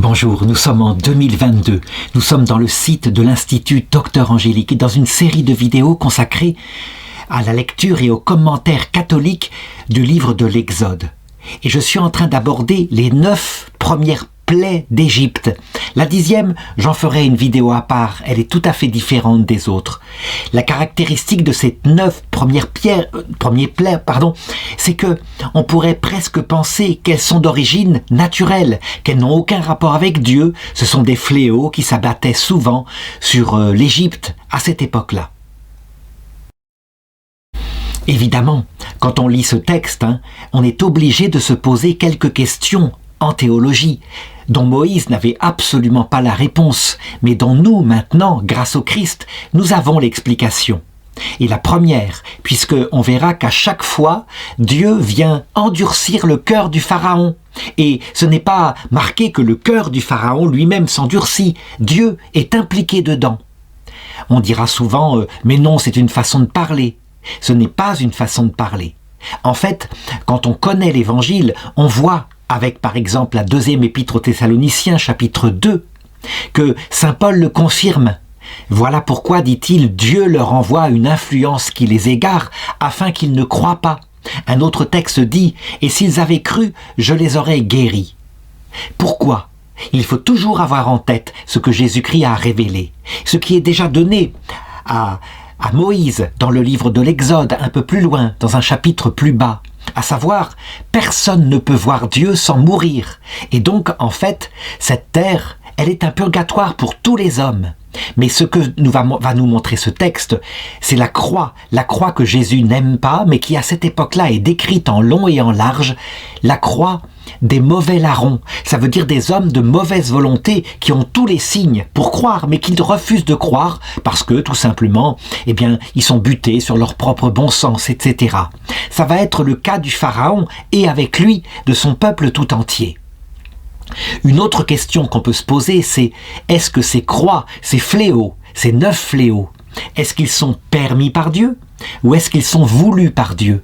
Bonjour, nous sommes en 2022. Nous sommes dans le site de l'Institut Docteur Angélique et dans une série de vidéos consacrées à la lecture et aux commentaires catholiques du livre de l'Exode. Et je suis en train d'aborder les 9 premières plaies d'Égypte. La 10e, j'en ferai une vidéo à part, elle est tout à fait différente des autres. La caractéristique de ces 9 premières plaies, c'est que on pourrait presque penser qu'elles sont d'origine naturelle, qu'elles n'ont aucun rapport avec Dieu. Ce sont des fléaux qui s'abattaient souvent sur l'Égypte à cette époque-là. Évidemment, quand on lit ce texte, on est obligé de se poser quelques questions en théologie, dont Moïse n'avait absolument pas la réponse, mais dont nous, maintenant, grâce au Christ, nous avons l'explication. Et la première, puisque on verra qu'à chaque fois, Dieu vient endurcir le cœur du Pharaon. Et ce n'est pas marqué que le cœur du Pharaon lui-même s'endurcit, Dieu est impliqué dedans. On dira souvent « mais non, c'est une façon de parler ». Ce n'est pas une façon de parler. En fait, quand on connaît l'Évangile, on voit, avec par exemple la 2e épître aux Thessaloniciens, chapitre 2, que saint Paul le confirme. Voilà pourquoi, dit-il, Dieu leur envoie une influence qui les égare, afin qu'ils ne croient pas. Un autre texte dit « Et s'ils avaient cru, je les aurais guéris ». Pourquoi ? Il faut toujours avoir en tête ce que Jésus-Christ a révélé, ce qui est déjà donné à Moïse dans le livre de l'Exode, un peu plus loin, dans un chapitre plus bas, à savoir, personne ne peut voir Dieu sans mourir. Et donc, en fait, cette terre, elle est un purgatoire pour tous les hommes. Mais ce que va nous montrer ce texte, c'est la croix que Jésus n'aime pas, mais qui à cette époque-là est décrite en long et en large, la croix des mauvais larrons. Ça veut dire des hommes de mauvaise volonté qui ont tous les signes pour croire, mais qui refusent de croire parce que, tout simplement, ils sont butés sur leur propre bon sens, etc. Ça va être le cas du Pharaon et avec lui de son peuple tout entier. Une autre question qu'on peut se poser, c'est est-ce que ces croix, ces fléaux, ces 9 fléaux, est-ce qu'ils sont permis par Dieu ou est-ce qu'ils sont voulus par Dieu?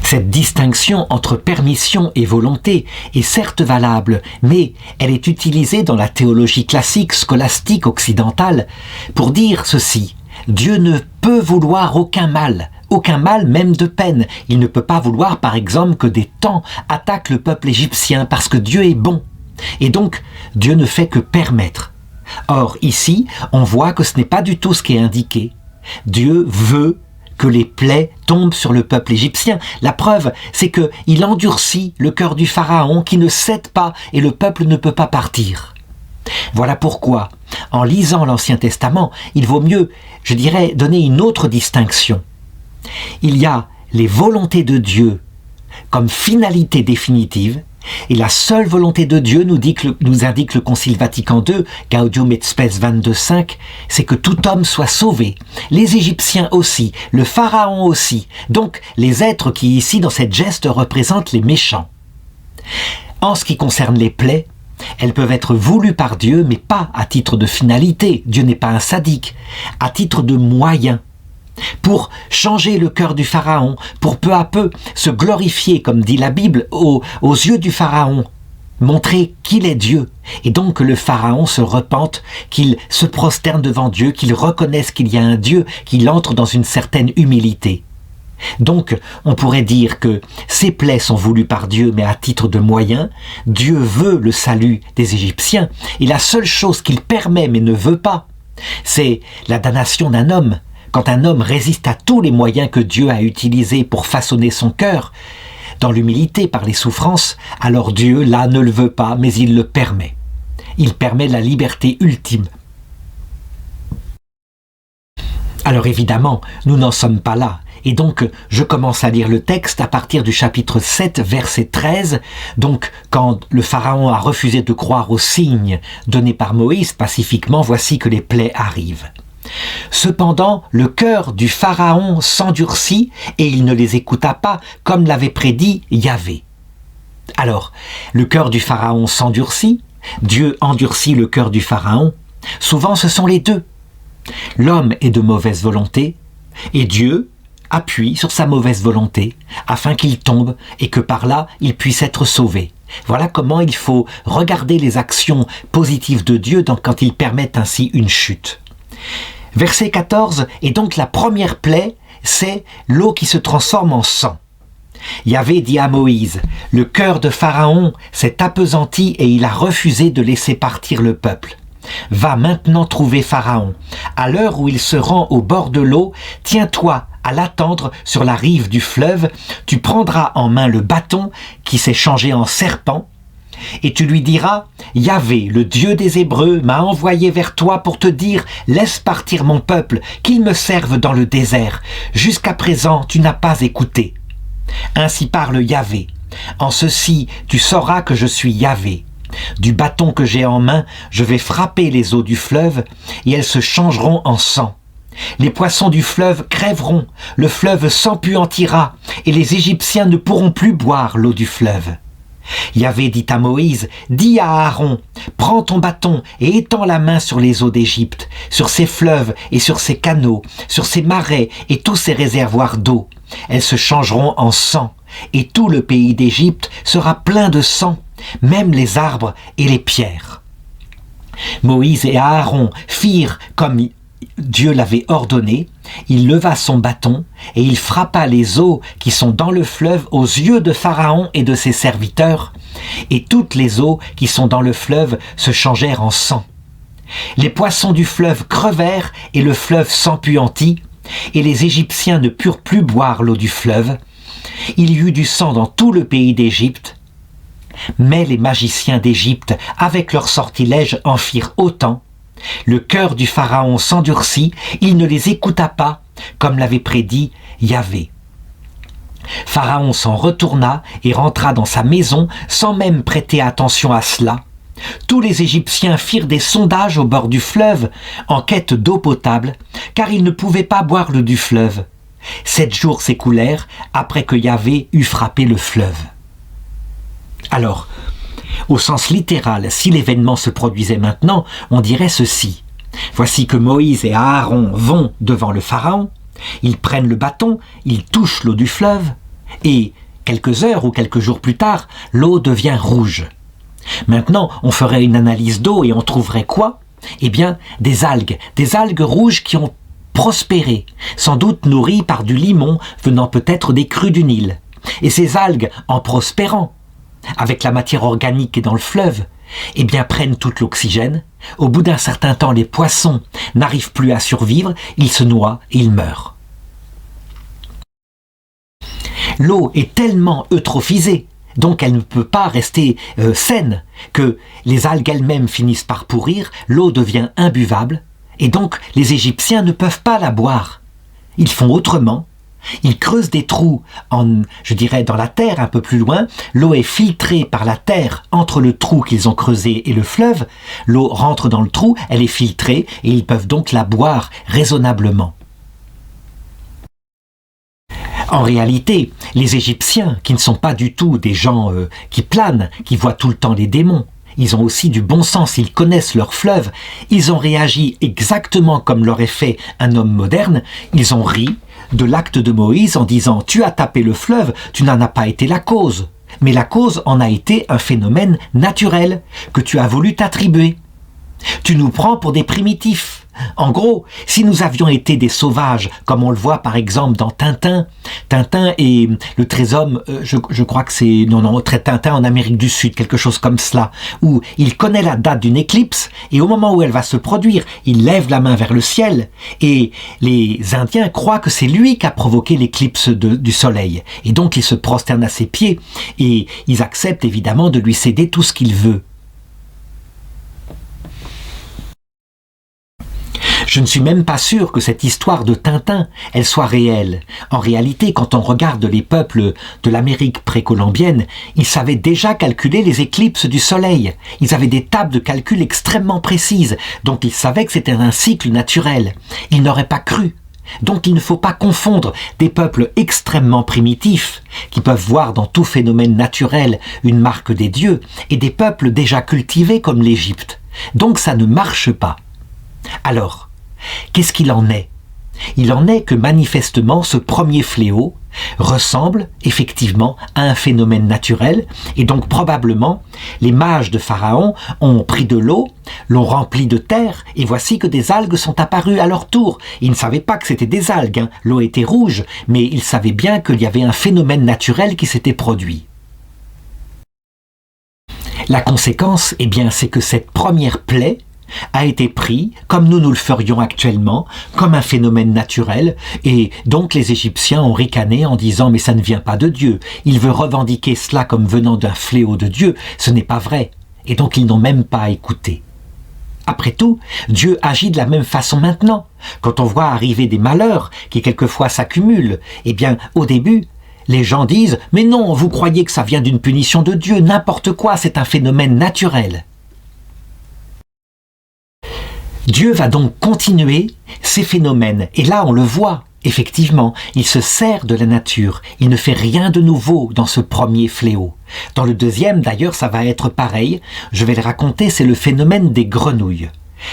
Cette distinction entre permission et volonté est certes valable, mais elle est utilisée dans la théologie classique scolastique occidentale pour dire ceci: Dieu ne peut vouloir aucun mal même de peine. Il ne peut pas vouloir par exemple que des temps attaquent le peuple égyptien parce que Dieu est bon. Et donc Dieu ne fait que permettre. Or ici, on voit que ce n'est pas du tout ce qui est indiqué. Dieu veut que les plaies tombent sur le peuple égyptien. La preuve, c'est qu'il endurcit le cœur du Pharaon qui ne cède pas et le peuple ne peut pas partir. Voilà pourquoi, en lisant l'Ancien Testament, il vaut mieux, je dirais, donner une autre distinction. Il y a les volontés de Dieu comme finalité définitive, et la seule volonté de Dieu, nous indique le Concile Vatican II, Gaudium et Spes 22.5, c'est que tout homme soit sauvé. Les Égyptiens aussi, le Pharaon aussi, donc les êtres qui ici dans cette geste représentent les méchants. En ce qui concerne les plaies, elles peuvent être voulues par Dieu, mais pas à titre de finalité. Dieu n'est pas un sadique, à titre de moyen. Pour changer le cœur du Pharaon, pour peu à peu se glorifier, comme dit la Bible, aux yeux du Pharaon, montrer qu'il est Dieu, et donc que le Pharaon se repente, qu'il se prosterne devant Dieu, qu'il reconnaisse qu'il y a un Dieu, qu'il entre dans une certaine humilité. Donc, on pourrait dire que ces plaies sont voulues par Dieu, mais à titre de moyen. Dieu veut le salut des Égyptiens, et la seule chose qu'il permet mais ne veut pas, c'est la damnation d'un homme. Quand un homme résiste à tous les moyens que Dieu a utilisés pour façonner son cœur, dans l'humilité par les souffrances, alors Dieu, là, ne le veut pas, mais il le permet. Il permet la liberté ultime. Alors évidemment, nous n'en sommes pas là. Et donc, je commence à lire le texte à partir du chapitre 7, verset 13. Donc, quand le Pharaon a refusé de croire aux signes donnés par Moïse pacifiquement, voici que les plaies arrivent. Cependant, le cœur du Pharaon s'endurcit et il ne les écouta pas, comme l'avait prédit Yahvé. Alors, le cœur du Pharaon s'endurcit, Dieu endurcit le cœur du Pharaon. Souvent, ce sont les deux. L'homme est de mauvaise volonté et Dieu appuie sur sa mauvaise volonté afin qu'il tombe et que par là il puisse être sauvé. Voilà comment il faut regarder les actions positives de Dieu quand il permet ainsi une chute. Verset 14, et donc la première plaie, c'est l'eau qui se transforme en sang. Yahvé dit à Moïse, « Le cœur de Pharaon s'est appesanti et il a refusé de laisser partir le peuple. Va maintenant trouver Pharaon. À l'heure où il se rend au bord de l'eau, tiens-toi à l'attendre sur la rive du fleuve, tu prendras en main le bâton qui s'est changé en serpent, et tu lui diras, Yahvé, le Dieu des Hébreux, m'a envoyé vers toi pour te dire, laisse partir mon peuple, qu'il me serve dans le désert. Jusqu'à présent, tu n'as pas écouté. Ainsi parle Yahvé. En ceci, tu sauras que je suis Yahvé. Du bâton que j'ai en main, je vais frapper les eaux du fleuve, et elles se changeront en sang. Les poissons du fleuve crèveront, le fleuve s'empuantira, et les Égyptiens ne pourront plus boire l'eau du fleuve. Yahvé dit à Moïse, dis à Aaron, prends ton bâton et étends la main sur les eaux d'Égypte, sur ses fleuves et sur ses canaux, sur ses marais et tous ses réservoirs d'eau. Elles se changeront en sang, et tout le pays d'Égypte sera plein de sang, même les arbres et les pierres. Moïse et Aaron firent comme Dieu l'avait ordonné, il leva son bâton et il frappa les eaux qui sont dans le fleuve aux yeux de Pharaon et de ses serviteurs, et toutes les eaux qui sont dans le fleuve se changèrent en sang. Les poissons du fleuve crevèrent et le fleuve s'empuantit, et les Égyptiens ne purent plus boire l'eau du fleuve. Il y eut du sang dans tout le pays d'Égypte, mais les magiciens d'Égypte, avec leurs sortilèges, en firent autant. Le cœur du Pharaon s'endurcit, il ne les écouta pas, comme l'avait prédit Yahvé. Pharaon s'en retourna et rentra dans sa maison sans même prêter attention à cela. Tous les Égyptiens firent des sondages au bord du fleuve en quête d'eau potable, car ils ne pouvaient pas boire l'eau du fleuve. 7 jours s'écoulèrent après que Yahvé eut frappé le fleuve. Alors, au sens littéral, si l'événement se produisait maintenant, on dirait ceci. Voici que Moïse et Aaron vont devant le Pharaon, ils prennent le bâton, ils touchent l'eau du fleuve, et quelques heures ou quelques jours plus tard, l'eau devient rouge. Maintenant, on ferait une analyse d'eau et on trouverait quoi? Eh bien, des algues rouges qui ont prospéré, sans doute nourries par du limon venant peut-être des crues du Nil. Et ces algues, en prospérant, avec la matière organique qui est dans le fleuve, eh bien prennent tout l'oxygène. Au bout d'un certain temps, les poissons n'arrivent plus à survivre, ils se noient et ils meurent. L'eau est tellement eutrophisée, donc elle ne peut pas rester saine, que les algues elles-mêmes finissent par pourrir, l'eau devient imbuvable, et donc les Égyptiens ne peuvent pas la boire. Ils font autrement. Ils creusent des trous, dans la terre un peu plus loin. L'eau est filtrée par la terre entre le trou qu'ils ont creusé et le fleuve. L'eau rentre dans le trou, elle est filtrée et ils peuvent donc la boire raisonnablement. En réalité, les Égyptiens, qui ne sont pas du tout des gens qui planent, qui voient tout le temps les démons, ils ont aussi du bon sens, ils connaissent leur fleuve, ils ont réagi exactement comme l'aurait fait un homme moderne, ils ont ri de l'acte de Moïse en disant « Tu as tapé le fleuve, tu n'en as pas été la cause. » Mais la cause en a été un phénomène naturel que tu as voulu t'attribuer. Tu nous prends pour des primitifs. En gros, si nous avions été des sauvages, comme on le voit par exemple dans Tintin et le trésor, je crois que c'est Tintin en Amérique du Sud, quelque chose comme cela, où il connaît la date d'une éclipse et au moment où elle va se produire, il lève la main vers le ciel et les Indiens croient que c'est lui qui a provoqué l'éclipse du soleil et donc ils se prosternent à ses pieds et ils acceptent évidemment de lui céder tout ce qu'il veut. Je ne suis même pas sûr que cette histoire de Tintin, elle soit réelle. En réalité, quand on regarde les peuples de l'Amérique précolombienne, ils savaient déjà calculer les éclipses du soleil. Ils avaient des tables de calcul extrêmement précises, donc ils savaient que c'était un cycle naturel. Ils n'auraient pas cru. Donc il ne faut pas confondre des peuples extrêmement primitifs, qui peuvent voir dans tout phénomène naturel une marque des dieux, et des peuples déjà cultivés comme l'Égypte. Donc ça ne marche pas. Alors, qu'est-ce qu'il en est? Il en est que manifestement ce premier fléau ressemble effectivement à un phénomène naturel et donc probablement les mages de Pharaon ont pris de l'eau, l'ont remplie de terre et voici que des algues sont apparues à leur tour. Ils ne savaient pas que c'était des algues, hein. L'eau était rouge, mais ils savaient bien qu'il y avait un phénomène naturel qui s'était produit. La conséquence, eh bien, c'est que cette première plaie a été pris, comme nous le ferions actuellement, comme un phénomène naturel, et donc les Égyptiens ont ricané en disant « mais ça ne vient pas de Dieu, il veut revendiquer cela comme venant d'un fléau de Dieu, ce n'est pas vrai », et donc ils n'ont même pas écouté. Après tout, Dieu agit de la même façon maintenant. Quand on voit arriver des malheurs qui quelquefois s'accumulent, eh bien au début, les gens disent « mais non, vous croyez que ça vient d'une punition de Dieu, n'importe quoi, c'est un phénomène naturel ». Dieu va donc continuer ces phénomènes. Et là, on le voit, effectivement, il se sert de la nature. Il ne fait rien de nouveau dans ce premier fléau. Dans le deuxième, d'ailleurs, ça va être pareil. Je vais le raconter, c'est le phénomène des grenouilles.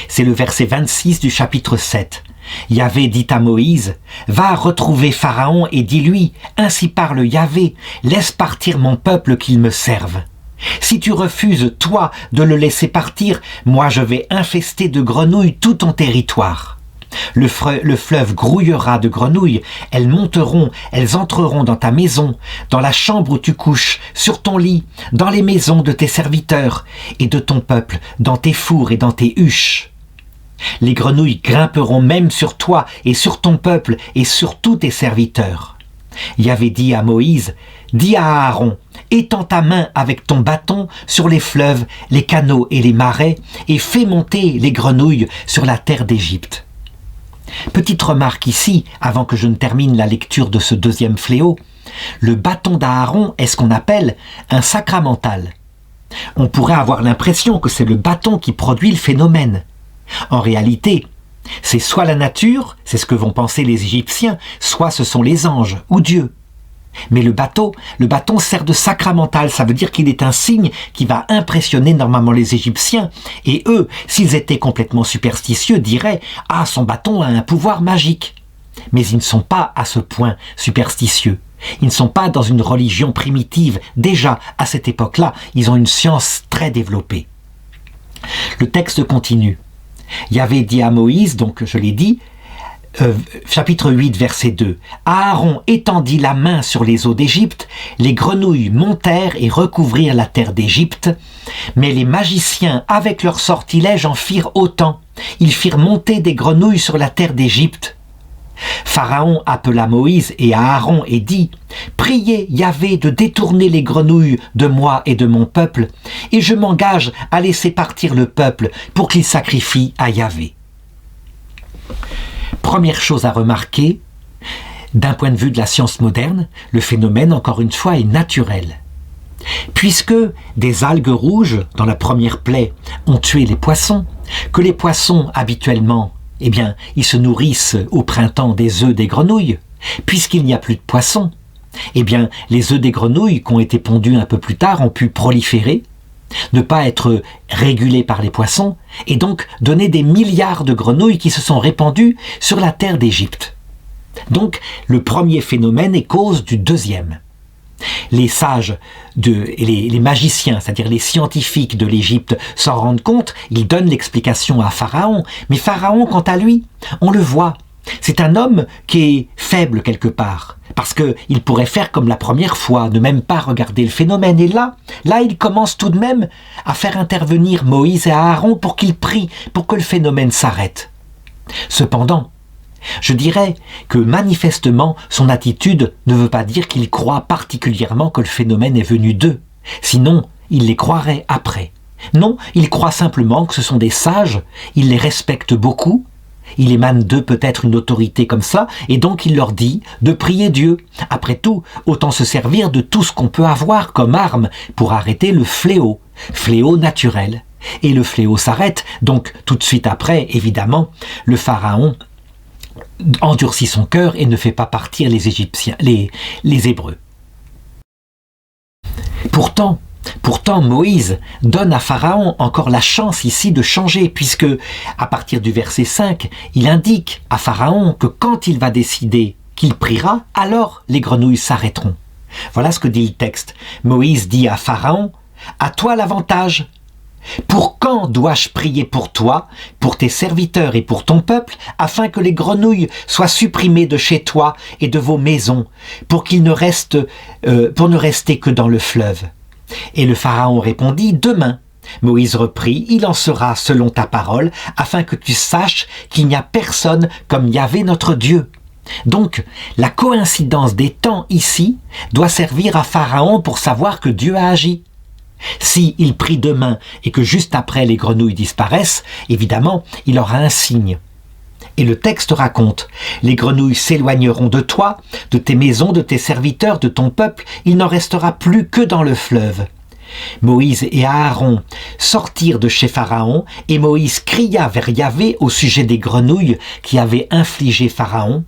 C'est le verset 26 du chapitre 7. Yahvé dit à Moïse, « Va retrouver Pharaon et dis-lui, ainsi parle Yahvé, laisse partir mon peuple qu'il me serve. » Si tu refuses, toi, de le laisser partir, moi je vais infester de grenouilles tout ton territoire. Le fleuve grouillera de grenouilles, elles monteront, elles entreront dans ta maison, dans la chambre où tu couches, sur ton lit, dans les maisons de tes serviteurs et de ton peuple, dans tes fours et dans tes huches. Les grenouilles grimperont même sur toi et sur ton peuple et sur tous tes serviteurs. Yahvé dit à Moïse, dis à Aaron, étends ta main avec ton bâton sur les fleuves, les canaux et les marais, et fais monter les grenouilles sur la terre d'Égypte. Petite remarque ici, avant que je ne termine la lecture de ce deuxième fléau, le bâton d'Aaron est ce qu'on appelle un sacramental. On pourrait avoir l'impression que c'est le bâton qui produit le phénomène. En réalité, c'est soit la nature, c'est ce que vont penser les Égyptiens, soit ce sont les anges ou Dieu. Mais le bâton sert de sacramental, ça veut dire qu'il est un signe qui va impressionner normalement les Égyptiens. Et eux, s'ils étaient complètement superstitieux, diraient « Ah, son bâton a un pouvoir magique ». Mais ils ne sont pas à ce point superstitieux. Ils ne sont pas dans une religion primitive. Déjà, à cette époque-là, ils ont une science très développée. Le texte continue. Yahvé dit à Moïse, donc je l'ai dit, chapitre 8, verset 2. Aaron étendit la main sur les eaux d'Égypte, les grenouilles montèrent et recouvrirent la terre d'Égypte, mais les magiciens, avec leurs sortilèges, en firent autant. Ils firent monter des grenouilles sur la terre d'Égypte. Pharaon appela Moïse et Aaron et dit « Priez Yahvé de détourner les grenouilles de moi et de mon peuple, et je m'engage à laisser partir le peuple pour qu'il sacrifie à Yahvé. » Première chose à remarquer, d'un point de vue de la science moderne, le phénomène, encore une fois, est naturel. Puisque des algues rouges, dans la première plaie, ont tué les poissons, que les poissons, habituellement, eh bien, ils se nourrissent au printemps des œufs des grenouilles, puisqu'il n'y a plus de poissons, eh bien, les œufs des grenouilles qui ont été pondus un peu plus tard ont pu proliférer, ne pas être régulés par les poissons, et donc donner des milliards de grenouilles qui se sont répandues sur la terre d'Égypte. Donc, le premier phénomène est cause du deuxième. Les sages, les magiciens, c'est-à-dire les scientifiques de l'Égypte s'en rendent compte, ils donnent l'explication à Pharaon, mais Pharaon, quant à lui, on le voit, c'est un homme qui est faible quelque part, parce qu'il pourrait faire comme la première fois, ne même pas regarder le phénomène, et là, il commence tout de même à faire intervenir Moïse et Aaron pour qu'ils prient, pour que le phénomène s'arrête. Cependant, je dirais que manifestement, son attitude ne veut pas dire qu'il croit particulièrement que le phénomène est venu d'eux. Sinon, il les croirait après. Non, il croit simplement que ce sont des sages, il les respecte beaucoup, il émane d'eux peut-être une autorité comme ça, et donc il leur dit de prier Dieu. Après tout, autant se servir de tout ce qu'on peut avoir comme arme pour arrêter le fléau naturel. Et le fléau s'arrête, donc tout de suite après, évidemment, le Pharaon endurcit son cœur et ne fait pas partir les Égyptiens, les Hébreux. Pourtant, Pourtant, Moïse donne à Pharaon encore la chance ici de changer, puisque, à partir du verset 5, il indique à Pharaon que quand il va décider qu'il priera, alors les grenouilles s'arrêteront. Voilà ce que dit le texte. Moïse dit à Pharaon, « À toi l'avantage. Pour quand dois-je prier pour toi, pour tes serviteurs et pour ton peuple, afin que les grenouilles soient supprimées de chez toi et de vos maisons, pour ne rester que dans le fleuve ?» Et le Pharaon répondit, « Demain. » Moïse reprit, « Il en sera selon ta parole, afin que tu saches qu'il n'y a personne comme Yahvé notre Dieu. » Donc, la coïncidence des temps ici doit servir à Pharaon pour savoir que Dieu a agi. Si il prie demain et que juste après les grenouilles disparaissent, évidemment, il aura un signe. Et le texte raconte, « Les grenouilles s'éloigneront de toi, de tes maisons, de tes serviteurs, de ton peuple, il n'en restera plus que dans le fleuve. » Moïse et Aaron sortirent de chez Pharaon, et Moïse cria vers Yahvé au sujet des grenouilles qui avaient infligé Pharaon.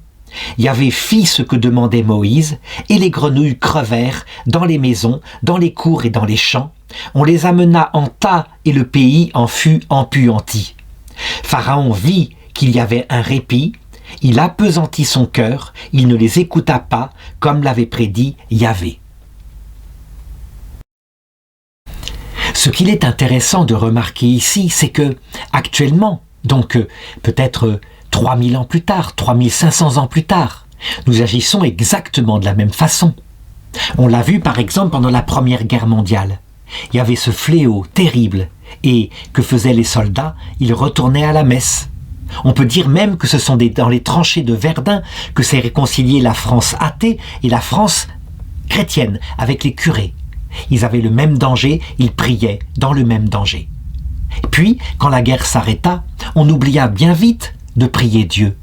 Yahvé fit ce que demandait Moïse, et les grenouilles crevèrent dans les maisons, dans les cours et dans les champs. On les amena en tas, et le pays en fut empuanti. Pharaon vit qu'il y avait un répit, il appesantit son cœur, il ne les écouta pas, comme l'avait prédit Yahvé. Ce qu'il est intéressant de remarquer ici, c'est que, actuellement, donc peut-être 3000 ans plus tard, 3500 ans plus tard, nous agissons exactement de la même façon. On l'a vu par exemple pendant la Première Guerre mondiale. Il y avait ce fléau terrible, et que faisaient les soldats? Ils retournaient à la messe. On peut dire même que ce sont dans les tranchées de Verdun que s'est réconciliée la France athée et la France chrétienne avec les curés. Ils avaient le même danger, ils priaient dans le même danger. Puis, quand la guerre s'arrêta, on oublia bien vite de prier Dieu.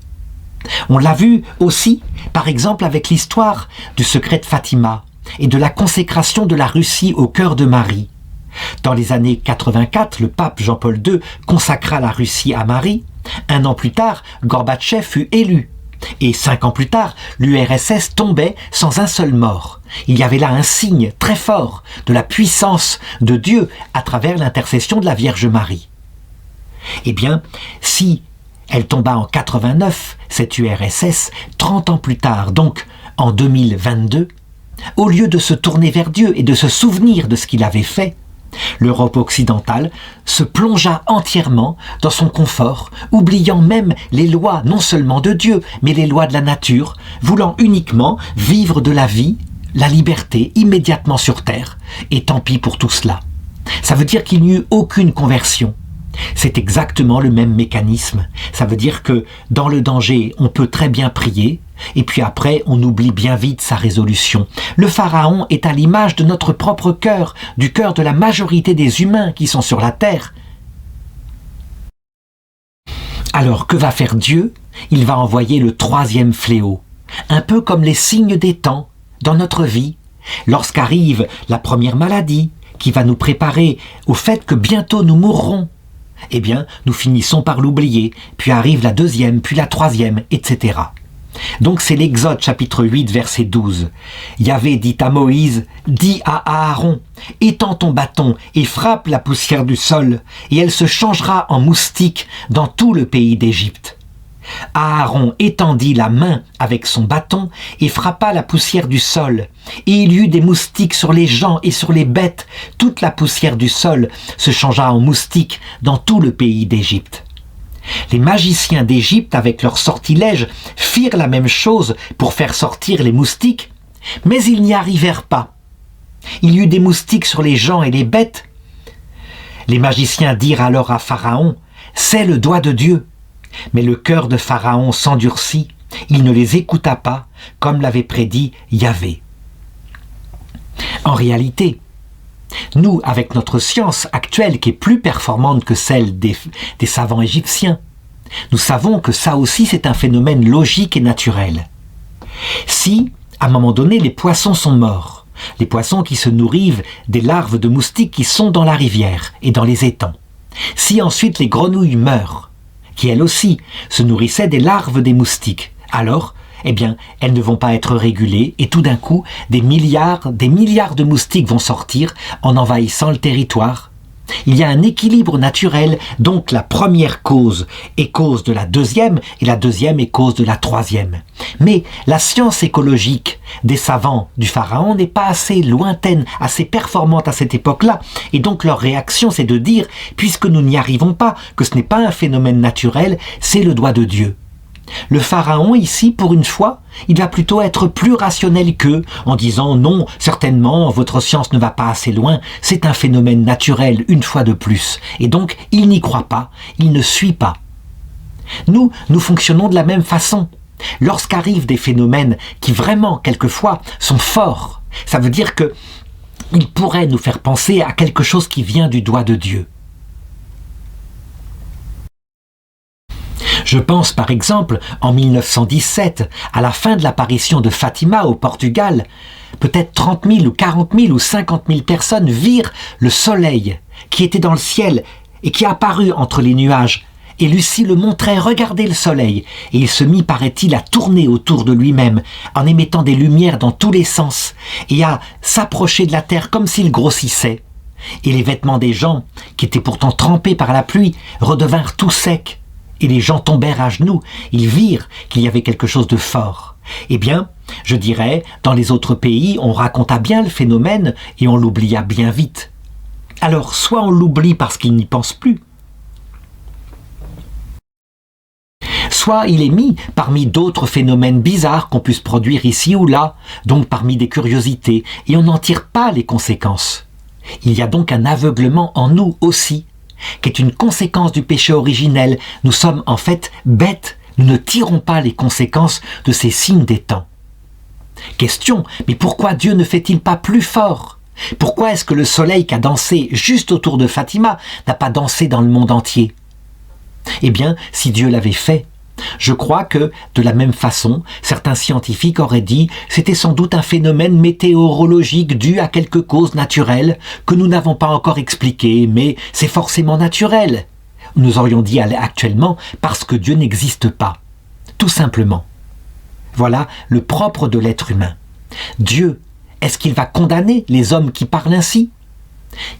On l'a vu aussi, par exemple, avec l'histoire du secret de Fatima et de la consécration de la Russie au cœur de Marie. Dans les années 84, le pape Jean-Paul II consacra la Russie à Marie. 1 an plus tard, Gorbatchev fut élu. Et 5 ans plus tard, l'URSS tombait sans un seul mort. Il y avait là un signe très fort de la puissance de Dieu à travers l'intercession de la Vierge Marie. Eh bien, si elle tomba en 89, cette URSS, 30 ans plus tard, donc en 2022, au lieu de se tourner vers Dieu et de se souvenir de ce qu'il avait fait, l'Europe occidentale se plongea entièrement dans son confort, oubliant même les lois non seulement de Dieu, mais les lois de la nature, voulant uniquement vivre de la vie, la liberté immédiatement sur terre, et tant pis pour tout cela. Ça veut dire qu'il n'y eut aucune conversion. C'est exactement le même mécanisme. Ça veut dire que dans le danger, on peut très bien prier, et puis après, on oublie bien vite sa résolution. Le Pharaon est à l'image de notre propre cœur, du cœur de la majorité des humains qui sont sur la terre. Alors, que va faire Dieu? Il va envoyer le 3e fléau, un peu comme les signes des temps dans notre vie, lorsqu'arrive la première maladie qui va nous préparer au fait que bientôt nous mourrons. Eh bien, nous finissons par l'oublier, puis arrive la 2e, puis la 3e, etc. Donc c'est l'Exode chapitre 8 verset 12. Yahvé dit à Moïse, dis à Aaron, étends ton bâton et frappe la poussière du sol, et elle se changera en moustique dans tout le pays d'Égypte. Aaron étendit la main avec son bâton et frappa la poussière du sol. Et il y eut des moustiques sur les gens et sur les bêtes. Toute la poussière du sol se changea en moustiques dans tout le pays d'Égypte. Les magiciens d'Égypte, avec leurs sortilèges, firent la même chose pour faire sortir les moustiques, mais ils n'y arrivèrent pas. Il y eut des moustiques sur les gens et les bêtes. Les magiciens dirent alors à Pharaon, « C'est le doigt de Dieu ». Mais le cœur de Pharaon s'endurcit, il ne les écouta pas, comme l'avait prédit Yahvé. En réalité, nous, avec notre science actuelle qui est plus performante que celle des savants égyptiens, nous savons que ça aussi c'est un phénomène logique et naturel. Si, à un moment donné, les poissons sont morts, les poissons qui se nourrissent des larves de moustiques qui sont dans la rivière et dans les étangs, si ensuite les grenouilles meurent, qui elles aussi se nourrissaient des larves des moustiques, alors eh bien, elles ne vont pas être régulées et tout d'un coup, des milliards de moustiques vont sortir en envahissant le territoire. Il y a un équilibre naturel, donc la première cause est cause de la deuxième et la deuxième est cause de la troisième. Mais la science écologique des savants du pharaon n'est pas assez lointaine, assez performante à cette époque-là, et donc leur réaction c'est de dire, puisque nous n'y arrivons pas, que ce n'est pas un phénomène naturel, c'est le doigt de Dieu. Le pharaon ici, pour une fois, il va plutôt être plus rationnel qu'eux, en disant non, certainement, votre science ne va pas assez loin, c'est un phénomène naturel une fois de plus, et donc il n'y croit pas, il ne suit pas. Nous fonctionnons de la même façon. Lorsqu'arrivent des phénomènes qui vraiment, quelquefois, sont forts, ça veut dire que ils pourraient nous faire penser à quelque chose qui vient du doigt de Dieu. Je pense par exemple en 1917, à la fin de l'apparition de Fatima au Portugal, peut-être 30 000 ou 40 000 ou 50 000 personnes virent le soleil qui était dans le ciel et qui apparut entre les nuages. Et Lucie le montrait, regardez le soleil. Et il se mit, paraît-il, à tourner autour de lui-même, en émettant des lumières dans tous les sens, et à s'approcher de la terre comme s'il grossissait. Et les vêtements des gens, qui étaient pourtant trempés par la pluie, redevinrent tout secs. Et les gens tombèrent à genoux, ils virent qu'il y avait quelque chose de fort. Eh bien, je dirais, dans les autres pays, on raconta bien le phénomène et on l'oublia bien vite. Alors, soit on l'oublie parce qu'il n'y pense plus, soit il est mis parmi d'autres phénomènes bizarres qu'on puisse produire ici ou là, donc parmi des curiosités, et on n'en tire pas les conséquences. Il y a donc un aveuglement en nous aussi, qui est une conséquence du péché originel. Nous sommes en fait bêtes, nous ne tirons pas les conséquences de ces signes des temps. Question, mais pourquoi Dieu ne fait-il pas plus fort ? Pourquoi est-ce que le soleil qui a dansé juste autour de Fatima n'a pas dansé dans le monde entier ? Eh bien, si Dieu l'avait fait, je crois que, de la même façon, certains scientifiques auraient dit « c'était sans doute un phénomène météorologique dû à quelque cause naturelle que nous n'avons pas encore expliqué, mais c'est forcément naturel. » Nous aurions dit actuellement « parce que Dieu n'existe pas ». Tout simplement. Voilà le propre de l'être humain. Dieu, est-ce qu'il va condamner les hommes qui parlent ainsi ?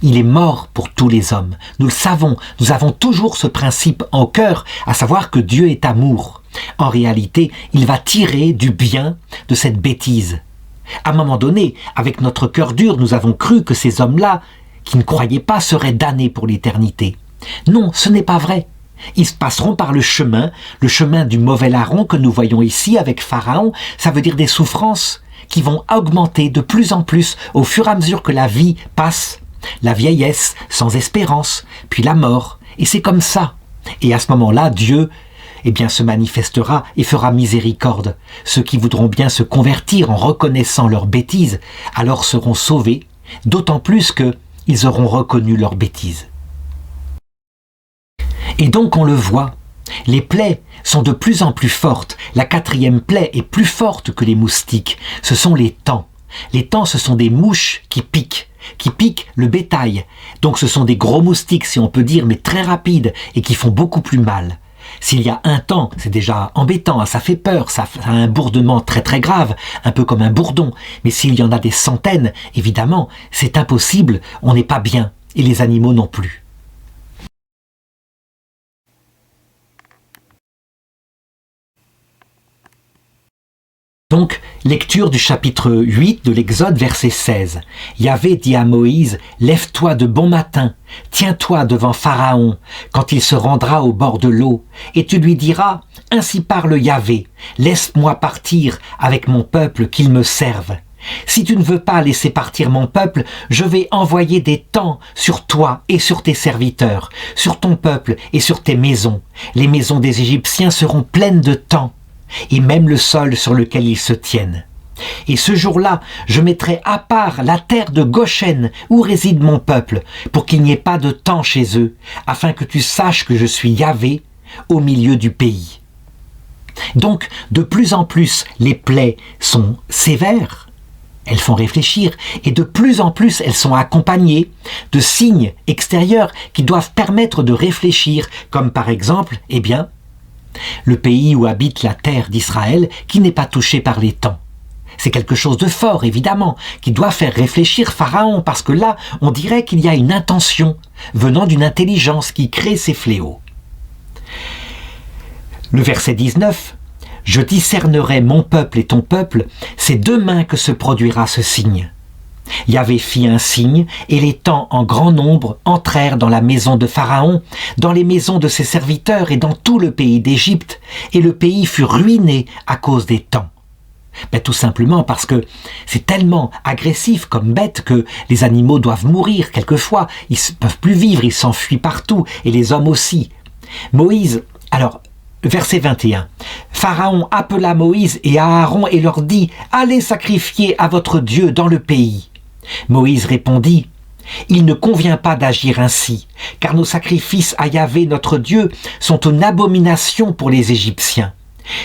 Il est mort pour tous les hommes. Nous le savons, nous avons toujours ce principe en cœur, à savoir que Dieu est amour. En réalité, il va tirer du bien de cette bêtise. À un moment donné, avec notre cœur dur, nous avons cru que ces hommes-là, qui ne croyaient pas, seraient damnés pour l'éternité. Non, ce n'est pas vrai. Ils se passeront par le chemin du mauvais larron que nous voyons ici avec Pharaon. Ça veut dire des souffrances qui vont augmenter de plus en plus au fur et à mesure que la vie passe. La vieillesse sans espérance, puis la mort, et c'est comme ça. Et à ce moment-là, Dieu, se manifestera et fera miséricorde. Ceux qui voudront bien se convertir en reconnaissant leurs bêtises, alors seront sauvés, d'autant plus qu'ils auront reconnu leurs bêtises. Et donc on le voit, les plaies sont de plus en plus fortes. La 4e plaie est plus forte que les moustiques. Ce sont les taons. Les taons, ce sont des mouches qui piquent le bétail. Donc ce sont des gros moustiques, si on peut dire, mais très rapides et qui font beaucoup plus mal. S'il y a un taon, c'est déjà embêtant, ça fait peur, ça a un bourdement très très grave, un peu comme un bourdon. Mais s'il y en a des centaines, évidemment, c'est impossible, on n'est pas bien, et les animaux non plus. Donc, lecture du chapitre 8 de l'Exode, verset 16. Yahvé dit à Moïse, « Lève-toi de bon matin, tiens-toi devant Pharaon, quand il se rendra au bord de l'eau, et tu lui diras, ainsi parle Yahvé, laisse-moi partir avec mon peuple qu'il me serve. Si tu ne veux pas laisser partir mon peuple, je vais envoyer des taons sur toi et sur tes serviteurs, sur ton peuple et sur tes maisons. Les maisons des Égyptiens seront pleines de taons, et même le sol sur lequel ils se tiennent. Et ce jour-là, je mettrai à part la terre de Goshen où réside mon peuple, pour qu'il n'y ait pas de taons chez eux, afin que tu saches que je suis Yahvé au milieu du pays. » Donc, de plus en plus, les plaies sont sévères, elles font réfléchir, et de plus en plus, elles sont accompagnées de signes extérieurs qui doivent permettre de réfléchir, comme par exemple, le pays où habite la terre d'Israël qui n'est pas touché par les temps. C'est quelque chose de fort, évidemment, qui doit faire réfléchir Pharaon, parce que là, on dirait qu'il y a une intention venant d'une intelligence qui crée ces fléaux. Le verset 19, « Je discernerai mon peuple et ton peuple, c'est demain que se produira ce signe. » Yahvé fit un signe, et les temps en grand nombre entrèrent dans la maison de Pharaon, dans les maisons de ses serviteurs et dans tout le pays d'Égypte, et le pays fut ruiné à cause des temps. Tout simplement parce que c'est tellement agressif comme bête que les animaux doivent mourir quelquefois, ils ne peuvent plus vivre, ils s'enfuient partout, et les hommes aussi. Moïse, alors, verset 21, « Pharaon appela Moïse et Aaron et leur dit « Allez sacrifier à votre Dieu dans le pays. » Moïse répondit « Il ne convient pas d'agir ainsi, car nos sacrifices à Yahvé notre Dieu sont une abomination pour les Égyptiens.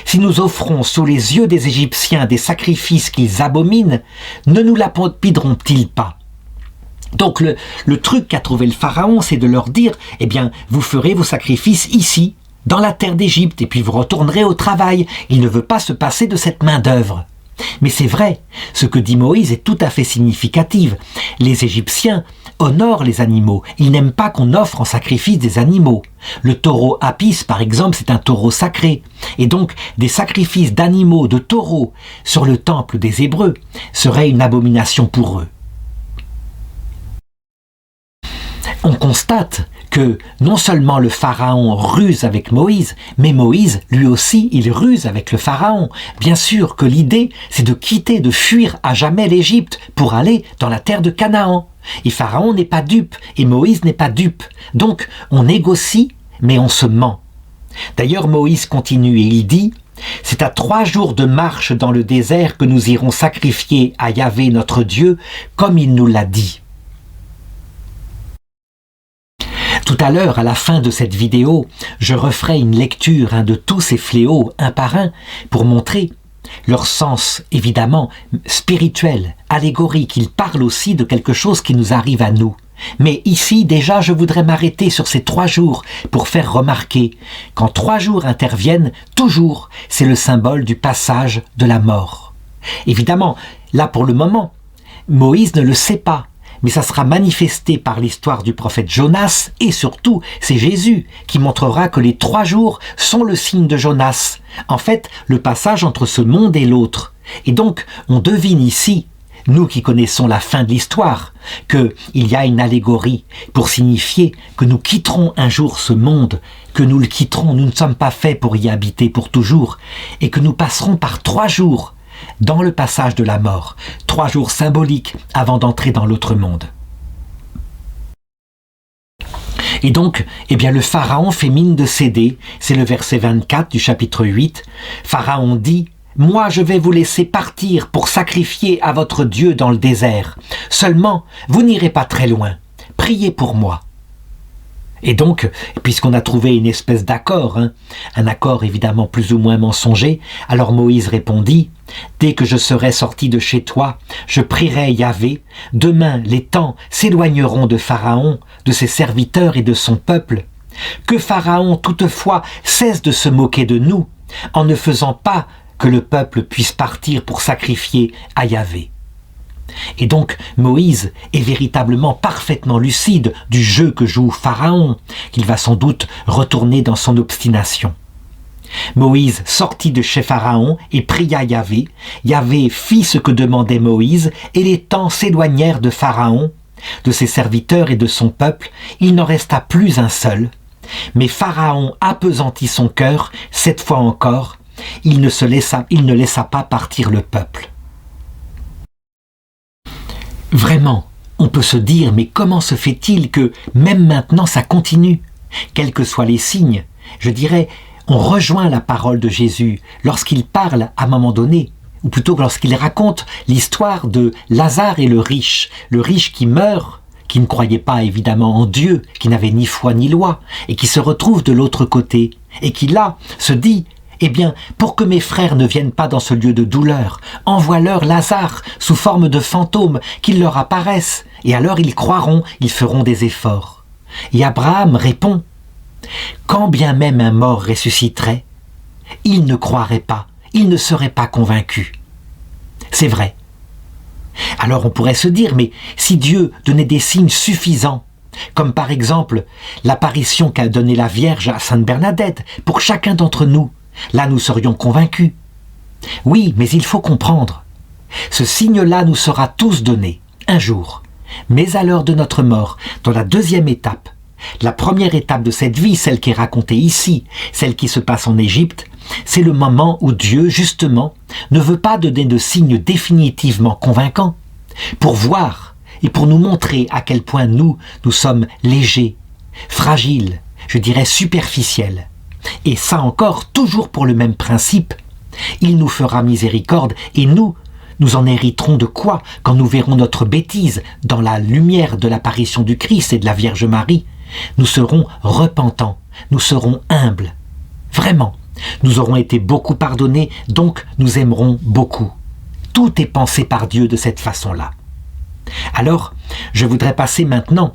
Si nous offrons sous les yeux des Égyptiens des sacrifices qu'ils abominent, ne nous lapideront-ils pas ?» Donc le truc qu'a trouvé le Pharaon, c'est de leur dire « Eh bien, vous ferez vos sacrifices ici, dans la terre d'Égypte, et puis vous retournerez au travail. » Il ne veut pas se passer de cette main-d'œuvre. Mais c'est vrai, ce que dit Moïse est tout à fait significatif. Les Égyptiens honorent les animaux. Ils n'aiment pas qu'on offre en sacrifice des animaux. Le taureau Apis, par exemple, c'est un taureau sacré. Et donc, des sacrifices d'animaux, de taureaux, sur le temple des Hébreux, seraient une abomination pour eux. On constate que non seulement le Pharaon ruse avec Moïse, mais Moïse, lui aussi, il ruse avec le Pharaon. Bien sûr que l'idée, c'est de quitter, de fuir à jamais l'Égypte pour aller dans la terre de Canaan. Et Pharaon n'est pas dupe, et Moïse n'est pas dupe. Donc, on négocie, mais on se ment. D'ailleurs, Moïse continue et il dit « C'est à 3 jours de marche dans le désert que nous irons sacrifier à Yahvé notre Dieu, comme il nous l'a dit. » Tout à l'heure, à la fin de cette vidéo, je referai une lecture de tous ces fléaux un par un pour montrer leur sens, évidemment, spirituel, allégorique. Ils parlent aussi de quelque chose qui nous arrive à nous. Mais ici, déjà, je voudrais m'arrêter sur ces 3 jours pour faire remarquer quand 3 jours interviennent, toujours, c'est le symbole du passage de la mort. Évidemment, là pour le moment, Moïse ne le sait pas. Mais ça sera manifesté par l'histoire du prophète Jonas, et surtout, c'est Jésus qui montrera que les 3 jours sont le signe de Jonas. En fait, le passage entre ce monde et l'autre. Et donc, on devine ici, nous qui connaissons la fin de l'histoire, qu'il y a une allégorie pour signifier que nous quitterons un jour ce monde, que nous le quitterons, nous ne sommes pas faits pour y habiter pour toujours, et que nous passerons par 3 jours dans le passage de la mort, 3 jours symboliques avant d'entrer dans l'autre monde. Et donc, le Pharaon fait mine de céder, c'est le verset 24 du chapitre 8. Pharaon dit « Moi je vais vous laisser partir pour sacrifier à votre Dieu dans le désert. Seulement, vous n'irez pas très loin. Priez pour moi. » Et donc, puisqu'on a trouvé une espèce d'accord, un accord évidemment plus ou moins mensonger, alors Moïse répondit « Dès que je serai sorti de chez toi, je prierai Yahvé. Demain, les temps s'éloigneront de Pharaon, de ses serviteurs et de son peuple. Que Pharaon, toutefois, cesse de se moquer de nous, en ne faisant pas que le peuple puisse partir pour sacrifier à Yahvé. » Et donc Moïse est véritablement parfaitement lucide du jeu que joue Pharaon, qu'il va sans doute retourner dans son obstination. Moïse sortit de chez Pharaon et pria Yahvé. Yahvé fit ce que demandait Moïse, et les temps s'éloignèrent de Pharaon, de ses serviteurs et de son peuple. Il n'en resta plus un seul. Mais Pharaon appesantit son cœur, 7 fois encore. Il ne laissa pas partir le peuple. Vraiment, on peut se dire, mais comment se fait-il que même maintenant ça continue? Quels que soient les signes, je dirais, on rejoint la parole de Jésus lorsqu'il parle à un moment donné, ou plutôt lorsqu'il raconte l'histoire de Lazare et le riche qui meurt, qui ne croyait pas évidemment en Dieu, qui n'avait ni foi ni loi, et qui se retrouve de l'autre côté, et qui là se dit « Eh bien, pour que mes frères ne viennent pas dans ce lieu de douleur, envoie-leur Lazare sous forme de fantôme, qu'il leur apparaisse, et alors ils croiront, ils feront des efforts. » Et Abraham répond « Quand bien même un mort ressusciterait, ils ne croiraient pas, ils ne seraient pas convaincus. C'est vrai. Alors on pourrait se dire, mais si Dieu donnait des signes suffisants, comme par exemple l'apparition qu'a donnée la Vierge à Sainte Bernadette pour chacun d'entre nous, là nous serions convaincus. Oui, mais il faut comprendre, ce signe-là nous sera tous donné, un jour, mais à l'heure de notre mort, dans la deuxième étape. La première étape de cette vie, celle qui est racontée ici, celle qui se passe en Égypte, c'est le moment où Dieu, justement, ne veut pas donner de signes définitivement convaincants, pour voir et pour nous montrer à quel point nous sommes légers, fragiles, je dirais superficiels. Et ça encore, toujours pour le même principe, il nous fera miséricorde et nous en hériterons de quoi quand nous verrons notre bêtise dans la lumière de l'apparition du Christ et de la Vierge Marie? Nous serons repentants, nous serons humbles. Vraiment, nous aurons été beaucoup pardonnés, donc nous aimerons beaucoup. Tout est pensé par Dieu de cette façon-là. Alors, je voudrais passer maintenant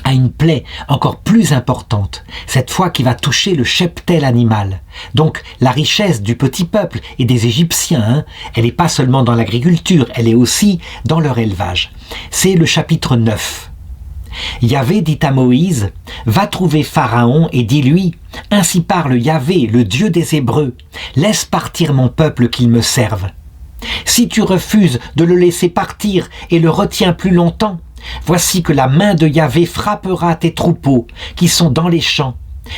à une plaie encore plus importante, cette fois qui va toucher le cheptel animal. Donc la richesse du petit peuple et des Égyptiens, elle n'est pas seulement dans l'agriculture, elle est aussi dans leur élevage. C'est le chapitre 9. Yahvé dit à Moïse, « Va trouver Pharaon et dis-lui, ainsi parle Yahvé, le Dieu des Hébreux, laisse partir mon peuple qu'il me serve. Si tu refuses de le laisser partir et le retiens plus longtemps, voici que la main de Yahvé frappera tes troupeaux qui sont dans les champs,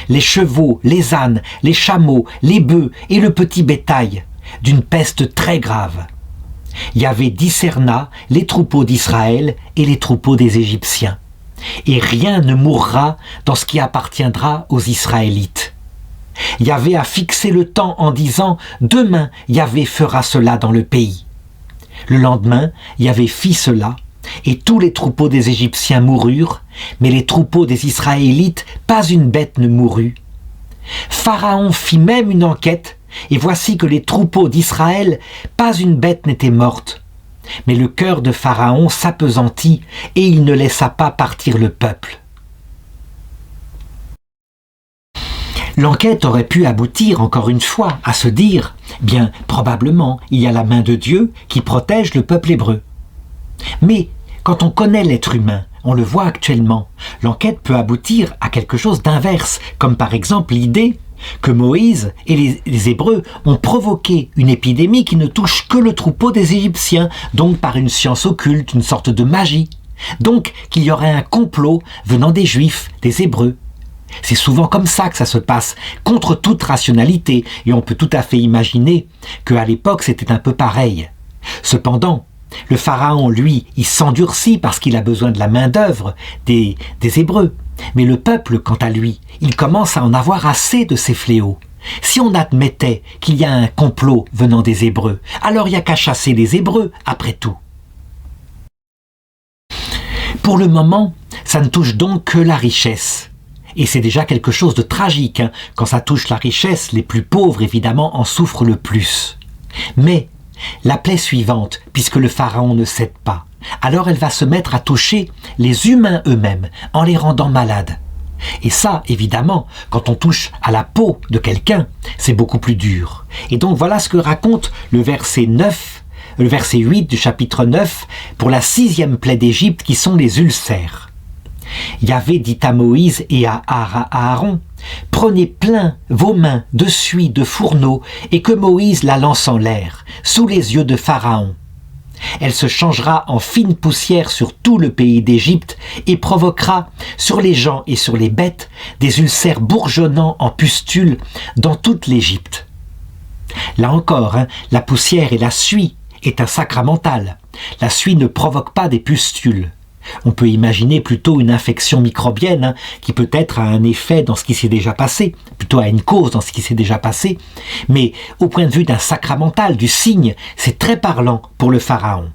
les chevaux, les ânes, les chameaux, les bœufs et le petit bétail, d'une peste très grave. » Yahvé discerna les troupeaux d'Israël et les troupeaux des Égyptiens. Et rien ne mourra dans ce qui appartiendra aux Israélites. Yahvé a fixé le temps en disant « Demain, Yahvé fera cela dans le pays. » Le lendemain, Yahvé fit cela, et tous les troupeaux des Égyptiens moururent, mais les troupeaux des Israélites, pas une bête ne mourut. Pharaon fit même une enquête, et voici que les troupeaux d'Israël, pas une bête n'était morte. Mais le cœur de Pharaon s'appesantit, et il ne laissa pas partir le peuple. L'enquête aurait pu aboutir, encore une fois, à se dire, bien, probablement, il y a la main de Dieu qui protège le peuple hébreu. Mais, quand on connaît l'être humain, on le voit actuellement, l'enquête peut aboutir à quelque chose d'inverse, comme par exemple l'idée que Moïse et les Hébreux ont provoqué une épidémie qui ne touche que le troupeau des Égyptiens, donc par une science occulte, une sorte de magie. Donc qu'il y aurait un complot venant des Juifs, des Hébreux. C'est souvent comme ça que ça se passe, contre toute rationalité, et on peut tout à fait imaginer qu'à l'époque c'était un peu pareil. Cependant, le Pharaon, lui, il s'endurcit parce qu'il a besoin de la main-d'œuvre des Hébreux. Mais le peuple, quant à lui, il commence à en avoir assez de ces fléaux. Si on admettait qu'il y a un complot venant des Hébreux, alors il n'y a qu'à chasser les Hébreux, après tout. Pour le moment, ça ne touche donc que la richesse. Et c'est déjà quelque chose de tragique, quand ça touche la richesse, les plus pauvres, évidemment, en souffrent le plus. Mais la plaie suivante, puisque le Pharaon ne cède pas, alors elle va se mettre à toucher les humains eux-mêmes, en les rendant malades. Et ça, évidemment, quand on touche à la peau de quelqu'un, c'est beaucoup plus dur. Et donc voilà ce que raconte le verset 8 du chapitre 9, pour la 6e plaie d'Égypte, qui sont les ulcères. Yahvé dit à Moïse et à Aaron, « Prenez plein vos mains de suie de fourneau et que Moïse la lance en l'air, sous les yeux de Pharaon. Elle se changera en fine poussière sur tout le pays d'Égypte et provoquera sur les gens et sur les bêtes des ulcères bourgeonnants en pustules dans toute l'Égypte. » Là encore, la poussière et la suie est un sacramental. La suie ne provoque pas des pustules. On peut imaginer plutôt une infection microbienne qui peut-être a un effet dans ce qui s'est déjà passé, plutôt a une cause dans ce qui s'est déjà passé, mais au point de vue d'un sacramental, du signe, c'est très parlant pour le Pharaon.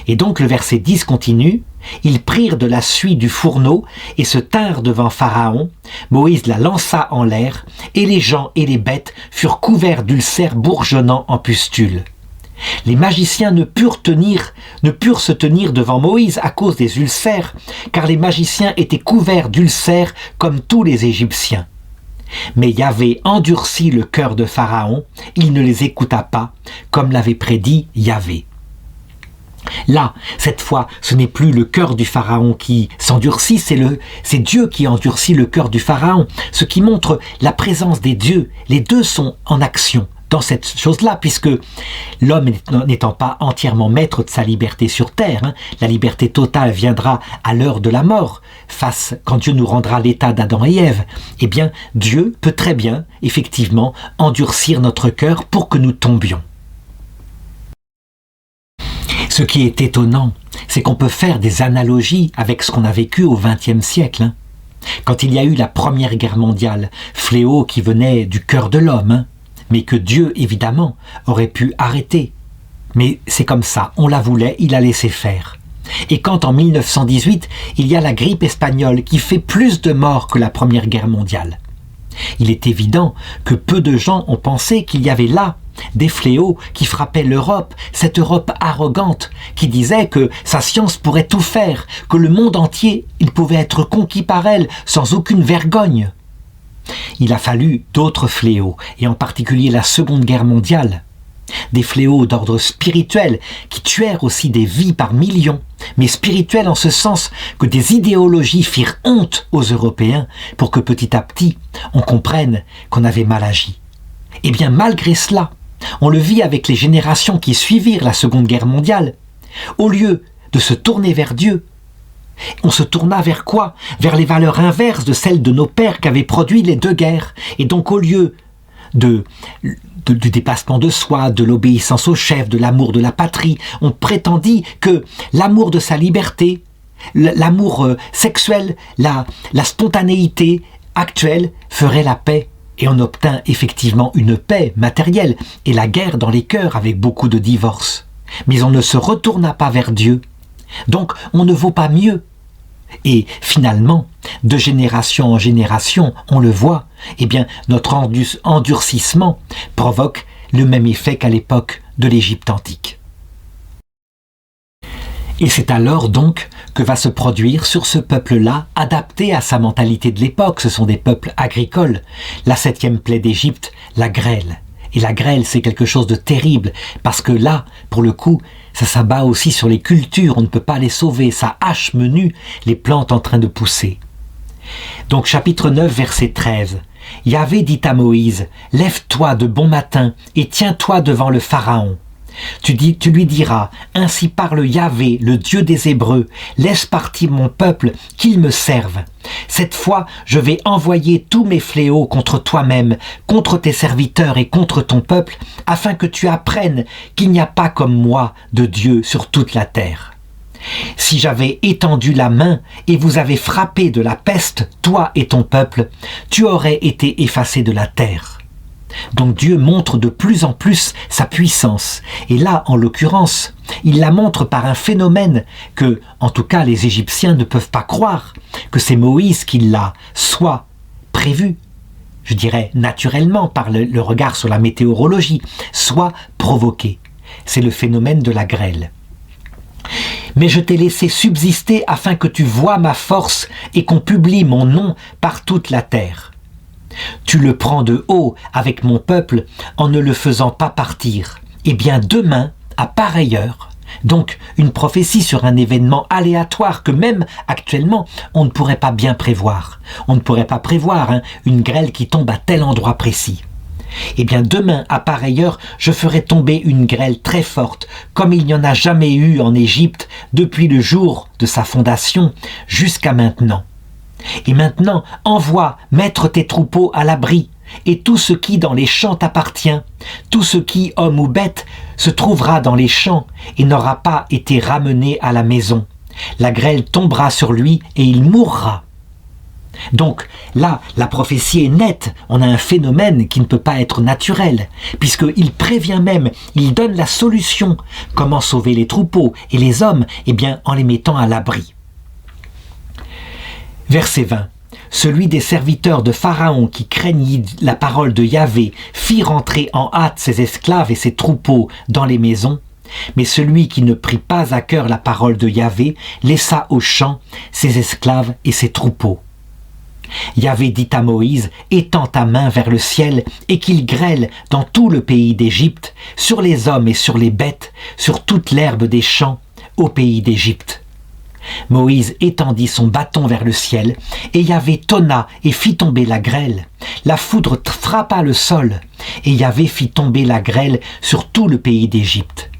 Et donc le verset 10 continue, « Ils prirent de la suie du fourneau et se tinrent devant Pharaon. Moïse la lança en l'air, et les gens et les bêtes furent couverts d'ulcères bourgeonnants en pustules. » Les magiciens ne purent se tenir devant Moïse à cause des ulcères, car les magiciens étaient couverts d'ulcères comme tous les Égyptiens. Mais Yahvé endurcit le cœur de Pharaon, il ne les écouta pas, comme l'avait prédit Yahvé. Là, cette fois, ce n'est plus le cœur du Pharaon qui s'endurcit, c'est Dieu qui endurcit le cœur du Pharaon, ce qui montre la présence des dieux. Les deux sont en action dans cette chose-là, puisque l'homme n'étant pas entièrement maître de sa liberté sur terre, la liberté totale viendra à l'heure de la mort, quand Dieu nous rendra l'état d'Adam et Ève. Eh bien, Dieu peut très bien, effectivement, endurcir notre cœur pour que nous tombions. Ce qui est étonnant, c'est qu'on peut faire des analogies avec ce qu'on a vécu au XXe siècle. Quand il y a eu la Première Guerre mondiale, fléau qui venait du cœur de l'homme, mais que Dieu, évidemment, aurait pu arrêter. Mais c'est comme ça, on la voulait, il a laissé faire. Et quand en 1918, il y a la grippe espagnole qui fait plus de morts que la Première Guerre mondiale, il est évident que peu de gens ont pensé qu'il y avait là des fléaux qui frappaient l'Europe, cette Europe arrogante qui disait que sa science pourrait tout faire, que le monde entier, il pouvait être conquis par elle sans aucune vergogne. Il a fallu d'autres fléaux, et en particulier la Seconde Guerre mondiale, des fléaux d'ordre spirituel qui tuèrent aussi des vies par millions, mais spirituels en ce sens que des idéologies firent honte aux Européens pour que petit à petit on comprenne qu'on avait mal agi. Et bien malgré cela, on le vit avec les générations qui suivirent la Seconde Guerre mondiale. Au lieu de se tourner vers Dieu, on se tourna vers quoi? Vers les valeurs inverses de celles de nos pères qu'avaient produit les deux guerres. Et donc au lieu du dépassement de soi, de l'obéissance au chef, de l'amour de la patrie, on prétendit que l'amour de sa liberté, l'amour sexuel, la spontanéité actuelle ferait la paix. Et on obtint effectivement une paix matérielle et la guerre dans les cœurs avec beaucoup de divorces. Mais on ne se retourna pas vers Dieu. Donc on ne vaut pas mieux. Et finalement, de génération en génération, on le voit, eh bien notre endurcissement provoque le même effet qu'à l'époque de l'Égypte antique. Et c'est alors donc que va se produire sur ce peuple-là, adapté à sa mentalité de l'époque, ce sont des peuples agricoles, la 7e plaie d'Égypte, la grêle. Et la grêle, c'est quelque chose de terrible, parce que là, pour le coup, ça s'abat aussi sur les cultures, on ne peut pas les sauver, ça hache menu les plantes en train de pousser. Donc chapitre 9, verset 13. Yahvé dit à Moïse, « Lève-toi de bon matin et tiens-toi devant le Pharaon. Tu lui diras, ainsi parle Yahvé, le Dieu des Hébreux, laisse partir mon peuple, qu'il me serve. Cette fois, je vais envoyer tous mes fléaux contre toi-même, contre tes serviteurs et contre ton peuple, afin que tu apprennes qu'il n'y a pas comme moi de Dieu sur toute la terre. Si j'avais étendu la main et vous avez frappé de la peste, toi et ton peuple, tu aurais été effacé de la terre. » Donc Dieu montre de plus en plus sa puissance. Et là, en l'occurrence, il la montre par un phénomène que, en tout cas, les Égyptiens ne peuvent pas croire, que c'est Moïse qui l'a soit prévu, je dirais naturellement par le regard sur la météorologie, soit provoqué. C'est le phénomène de la grêle. Mais je t'ai laissé subsister afin que tu voies ma force et qu'on publie mon nom par toute la terre. Tu le prends de haut avec mon peuple en ne le faisant pas partir. Eh bien demain, à pareille heure, donc une prophétie sur un événement aléatoire que même actuellement on ne pourrait pas bien prévoir. On ne pourrait pas prévoir une grêle qui tombe à tel endroit précis. Eh bien demain, à pareille heure, je ferai tomber une grêle très forte, comme il n'y en a jamais eu en Égypte depuis le jour de sa fondation jusqu'à maintenant. Et maintenant, envoie mettre tes troupeaux à l'abri, et tout ce qui dans les champs t'appartient, tout ce qui, homme ou bête, se trouvera dans les champs et n'aura pas été ramené à la maison. La grêle tombera sur lui et il mourra. Donc là, la prophétie est nette, on a un phénomène qui ne peut pas être naturel, puisqu'il prévient même, il donne la solution. Comment sauver les troupeaux et les hommes? Eh bien, en les mettant à l'abri. Verset 20. Celui des serviteurs de Pharaon qui craignit la parole de Yahvé fit rentrer en hâte ses esclaves et ses troupeaux dans les maisons, mais celui qui ne prit pas à cœur la parole de Yahvé laissa aux champs ses esclaves et ses troupeaux. Yahvé dit à Moïse, étends ta main vers le ciel et qu'il grêle dans tout le pays d'Égypte, sur les hommes et sur les bêtes, sur toute l'herbe des champs, au pays d'Égypte. Moïse étendit son bâton vers le ciel, et Yahvé tonna et fit tomber la grêle. La foudre frappa le sol, et Yahvé fit tomber la grêle sur tout le pays d'Égypte.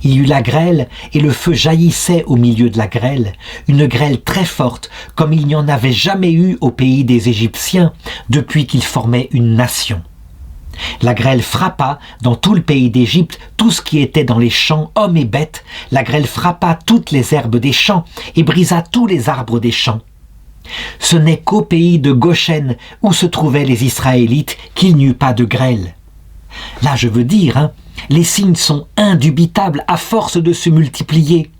Il y eut la grêle, et le feu jaillissait au milieu de la grêle, une grêle très forte, comme il n'y en avait jamais eu au pays des Égyptiens, depuis qu'ils formaient une nation. La grêle frappa dans tout le pays d'Égypte tout ce qui était dans les champs, hommes et bêtes. La grêle frappa toutes les herbes des champs et brisa tous les arbres des champs. Ce n'est qu'au pays de Goshen, où se trouvaient les Israélites, qu'il n'y eut pas de grêle. Là, je veux dire, les signes sont indubitables à force de se multiplier.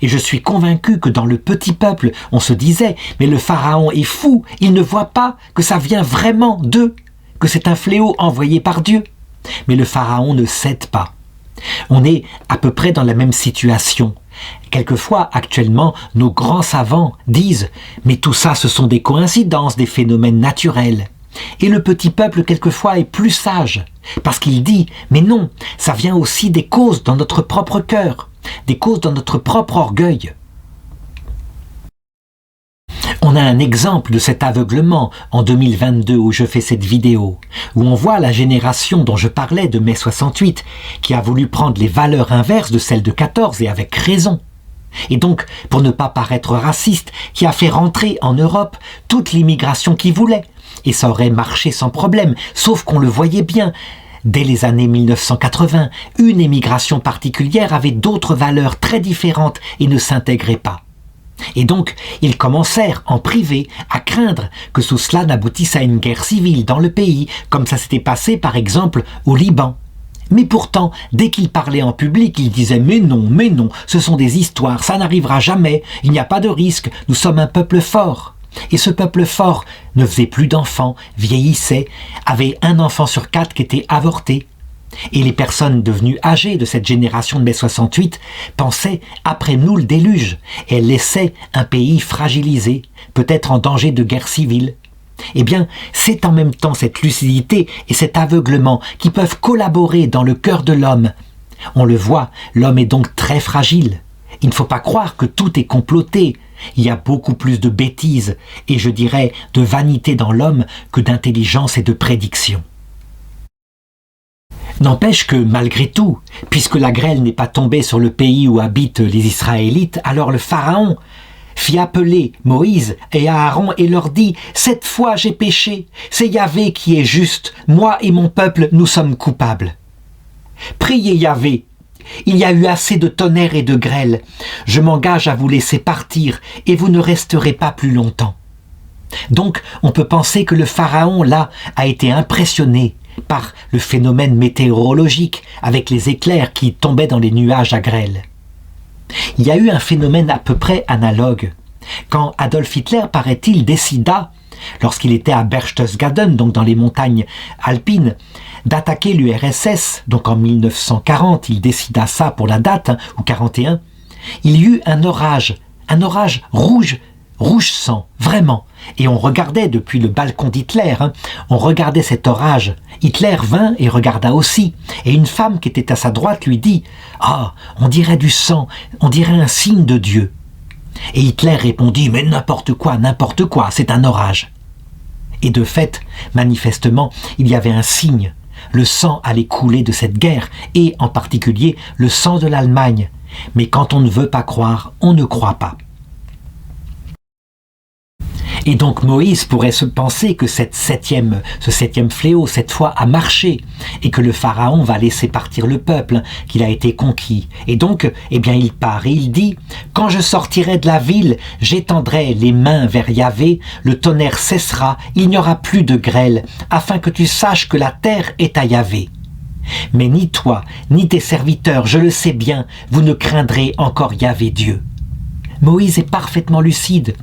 Et je suis convaincu que dans le petit peuple, on se disait « Mais le Pharaon est fou, il ne voit pas que ça vient vraiment d'eux, que c'est un fléau envoyé par Dieu. » Mais le Pharaon ne cède pas. On est à peu près dans la même situation. Quelquefois, actuellement, nos grands savants disent « Mais tout ça, ce sont des coïncidences, des phénomènes naturels. » Et le petit peuple, quelquefois, est plus sage, parce qu'il dit « Mais non, ça vient aussi des causes dans notre propre cœur, des causes dans notre propre orgueil. » On a un exemple de cet aveuglement en 2022 où je fais cette vidéo, où on voit la génération dont je parlais de mai 68, qui a voulu prendre les valeurs inverses de celles de 14 et avec raison. Et donc, pour ne pas paraître raciste, qui a fait rentrer en Europe toute l'immigration qu'il voulait. Et ça aurait marché sans problème, sauf qu'on le voyait bien. Dès les années 1980, une émigration particulière avait d'autres valeurs très différentes et ne s'intégrait pas. Et donc, ils commencèrent en privé à craindre que tout cela n'aboutisse à une guerre civile dans le pays, comme ça s'était passé par exemple au Liban. Mais pourtant, dès qu'ils parlaient en public, ils disaient « mais non, ce sont des histoires, ça n'arrivera jamais, il n'y a pas de risque, nous sommes un peuple fort ». Et ce peuple fort ne faisait plus d'enfants, vieillissait, avait un enfant sur 4 qui était avorté. Et les personnes devenues âgées de cette génération de mai 68 pensaient « après nous le déluge » et elles laissaient un pays fragilisé, peut-être en danger de guerre civile. Eh bien, c'est en même temps cette lucidité et cet aveuglement qui peuvent collaborer dans le cœur de l'homme. On le voit, l'homme est donc très fragile. Il ne faut pas croire que tout est comploté. Il y a beaucoup plus de bêtises et je dirais de vanité dans l'homme que d'intelligence et de prédiction. N'empêche que malgré tout, puisque la grêle n'est pas tombée sur le pays où habitent les Israélites, alors le Pharaon fit appeler Moïse et Aaron et leur dit « Cette fois j'ai péché, c'est Yahvé qui est juste, moi et mon peuple nous sommes coupables. Priez Yahvé. Il y a eu assez de tonnerre et de grêle. Je m'engage à vous laisser partir et vous ne resterez pas plus longtemps. » Donc, on peut penser que le Pharaon, là, a été impressionné par le phénomène météorologique avec les éclairs qui tombaient dans les nuages à grêle. Il y a eu un phénomène à peu près analogue. Quand Adolf Hitler, paraît-il, décida, lorsqu'il était à Berchtesgaden, donc dans les montagnes alpines, d'attaquer l'URSS, donc en 1940, il décida ça pour la date, ou 41, il y eut un orage rouge sang, vraiment. Et on regardait depuis le balcon d'Hitler, on regardait cet orage. Hitler vint et regarda aussi. Et une femme qui était à sa droite lui dit « Ah, on dirait du sang, on dirait un signe de Dieu. » Et Hitler répondit « Mais n'importe quoi, c'est un orage. » Et de fait, manifestement, il y avait un signe. Le sang allait couler de cette guerre, et en particulier le sang de l'Allemagne. Mais quand on ne veut pas croire, on ne croit pas. Et donc Moïse pourrait se penser que ce septième fléau, cette fois, a marché, et que le Pharaon va laisser partir le peuple, qu'il a été conquis. Et donc, eh bien, il part et il dit « Quand je sortirai de la ville, j'étendrai les mains vers Yahvé, le tonnerre cessera, il n'y aura plus de grêle, afin que tu saches que la terre est à Yahvé. Mais ni toi, ni tes serviteurs, je le sais bien, vous ne craindrez encore Yahvé Dieu. » Moïse est parfaitement lucide.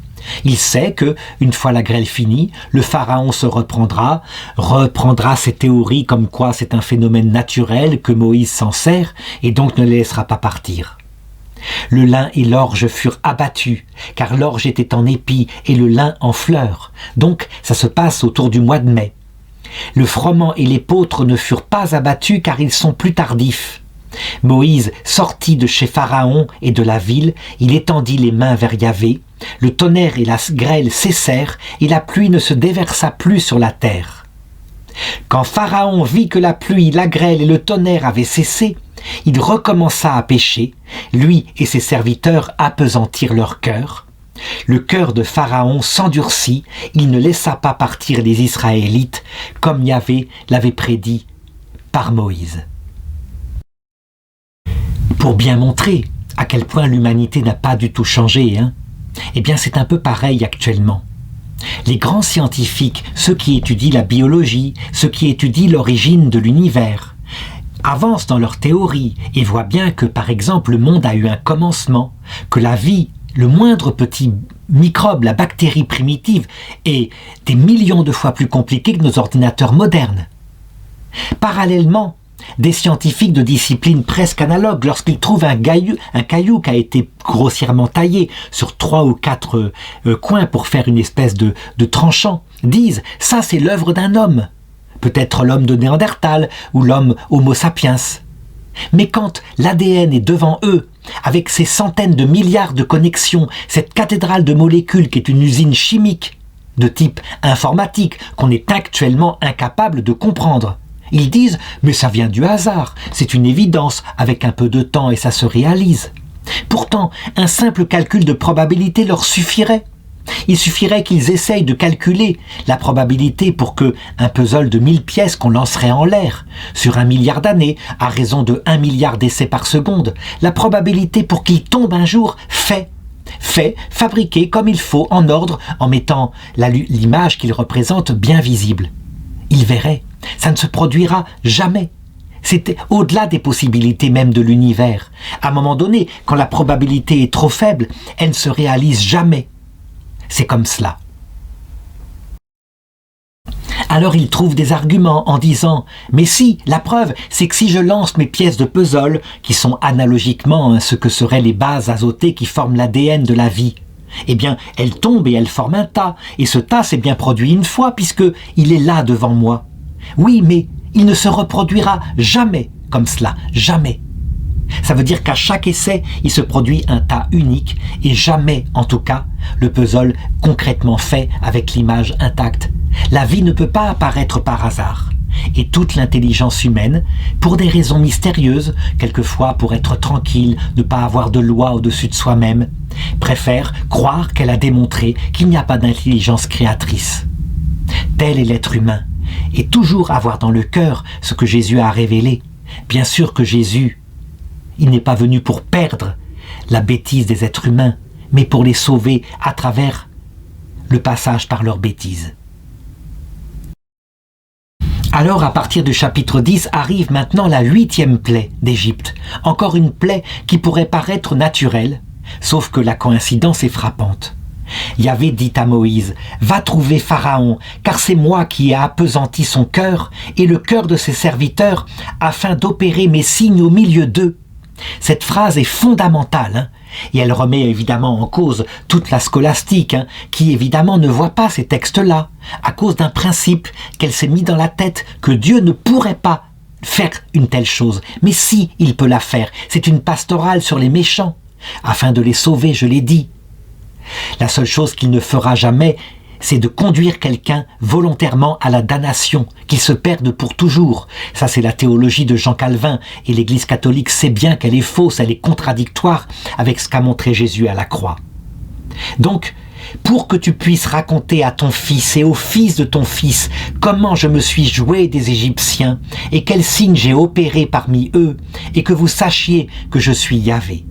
Il sait que, une fois la grêle finie, le Pharaon se reprendra ses théories comme quoi c'est un phénomène naturel que Moïse s'en sert et donc ne les laissera pas partir. Le lin et l'orge furent abattus, car l'orge était en épi et le lin en fleurs. Donc, ça se passe autour du mois de mai. Le froment et l'épeautre ne furent pas abattus, car ils sont plus tardifs. Moïse sortit de chez Pharaon et de la ville, il étendit les mains vers Yahvé, le tonnerre et la grêle cessèrent, et la pluie ne se déversa plus sur la terre. Quand Pharaon vit que la pluie, la grêle et le tonnerre avaient cessé, il recommença à pécher, lui et ses serviteurs appesantirent leur cœur. Le cœur de Pharaon s'endurcit, il ne laissa pas partir les Israélites, comme Yahvé l'avait prédit par Moïse. Pour bien montrer à quel point l'humanité n'a pas du tout changé, eh bien c'est un peu pareil actuellement. Les grands scientifiques, ceux qui étudient la biologie, ceux qui étudient l'origine de l'univers, avancent dans leurs théories et voient bien que, par exemple, le monde a eu un commencement, que la vie, le moindre petit microbe, la bactérie primitive, est des millions de fois plus compliquée que nos ordinateurs modernes. Parallèlement, des scientifiques de disciplines presque analogues, lorsqu'ils trouvent un caillou qui a été grossièrement taillé sur 3 ou 4 coins pour faire une espèce de tranchant, disent « ça c'est l'œuvre d'un homme ». Peut-être l'homme de Néandertal ou l'homme Homo sapiens. Mais quand l'ADN est devant eux, avec ses centaines de milliards de connexions, cette cathédrale de molécules qui est une usine chimique de type informatique qu'on est actuellement incapable de comprendre, ils disent « mais ça vient du hasard, c'est une évidence, avec un peu de temps et ça se réalise ». Pourtant, un simple calcul de probabilité leur suffirait. Il suffirait qu'ils essayent de calculer la probabilité pour que un puzzle de 1000 pièces qu'on lancerait en l'air sur 1 milliard d'années, à raison de 1 milliard d'essais par seconde, la probabilité pour qu'il tombe un jour fait, fabriqué comme il faut, en ordre, en mettant l'image qu'il représente bien visible. Ils verraient, ça ne se produira jamais. C'est au-delà des possibilités même de l'univers. À un moment donné, quand la probabilité est trop faible, elle ne se réalise jamais. C'est comme cela. Alors il trouve des arguments en disant « Mais si, la preuve, c'est que si je lance mes pièces de puzzle, qui sont analogiquement ce que seraient les bases azotées qui forment l'ADN de la vie, eh bien, elles tombent et elles forment un tas. Et ce tas s'est bien produit une fois, puisqu'il est là devant moi. Oui, mais il ne se reproduira jamais comme cela, jamais. Ça veut dire qu'à chaque essai, il se produit un tas unique et jamais, en tout cas, le puzzle concrètement fait avec l'image intacte. La vie ne peut pas apparaître par hasard. Et toute l'intelligence humaine, pour des raisons mystérieuses, quelquefois pour être tranquille, ne pas avoir de loi au-dessus de soi-même, préfère croire qu'elle a démontré qu'il n'y a pas d'intelligence créatrice. Tel est l'être humain, et toujours avoir dans le cœur ce que Jésus a révélé. Bien sûr que Jésus, il n'est pas venu pour perdre la bêtise des êtres humains, mais pour les sauver à travers le passage par leur bêtise. Alors, à partir du chapitre 10, arrive maintenant la 8e plaie d'Égypte. Encore une plaie qui pourrait paraître naturelle, sauf que la coïncidence est frappante. Yahvé dit à Moïse, « Va trouver Pharaon, car c'est moi qui ai appesanti son cœur et le cœur de ses serviteurs, afin d'opérer mes signes au milieu d'eux. » Cette phrase est fondamentale, et elle remet évidemment en cause toute la scolastique, qui évidemment ne voit pas ces textes-là, à cause d'un principe qu'elle s'est mis dans la tête, que Dieu ne pourrait pas faire une telle chose. Mais si, il peut la faire. C'est une pastorale sur les méchants, afin de les sauver, je l'ai dit. La seule chose qu'il ne fera jamais, c'est de conduire quelqu'un volontairement à la damnation, qu'il se perde pour toujours. Ça, c'est la théologie de Jean Calvin, et l'Église catholique sait bien qu'elle est fausse, elle est contradictoire avec ce qu'a montré Jésus à la croix. Donc, pour que tu puisses raconter à ton fils et au fils de ton fils comment je me suis joué des Égyptiens et quels signes j'ai opérés parmi eux, et que vous sachiez que je suis Yahvé.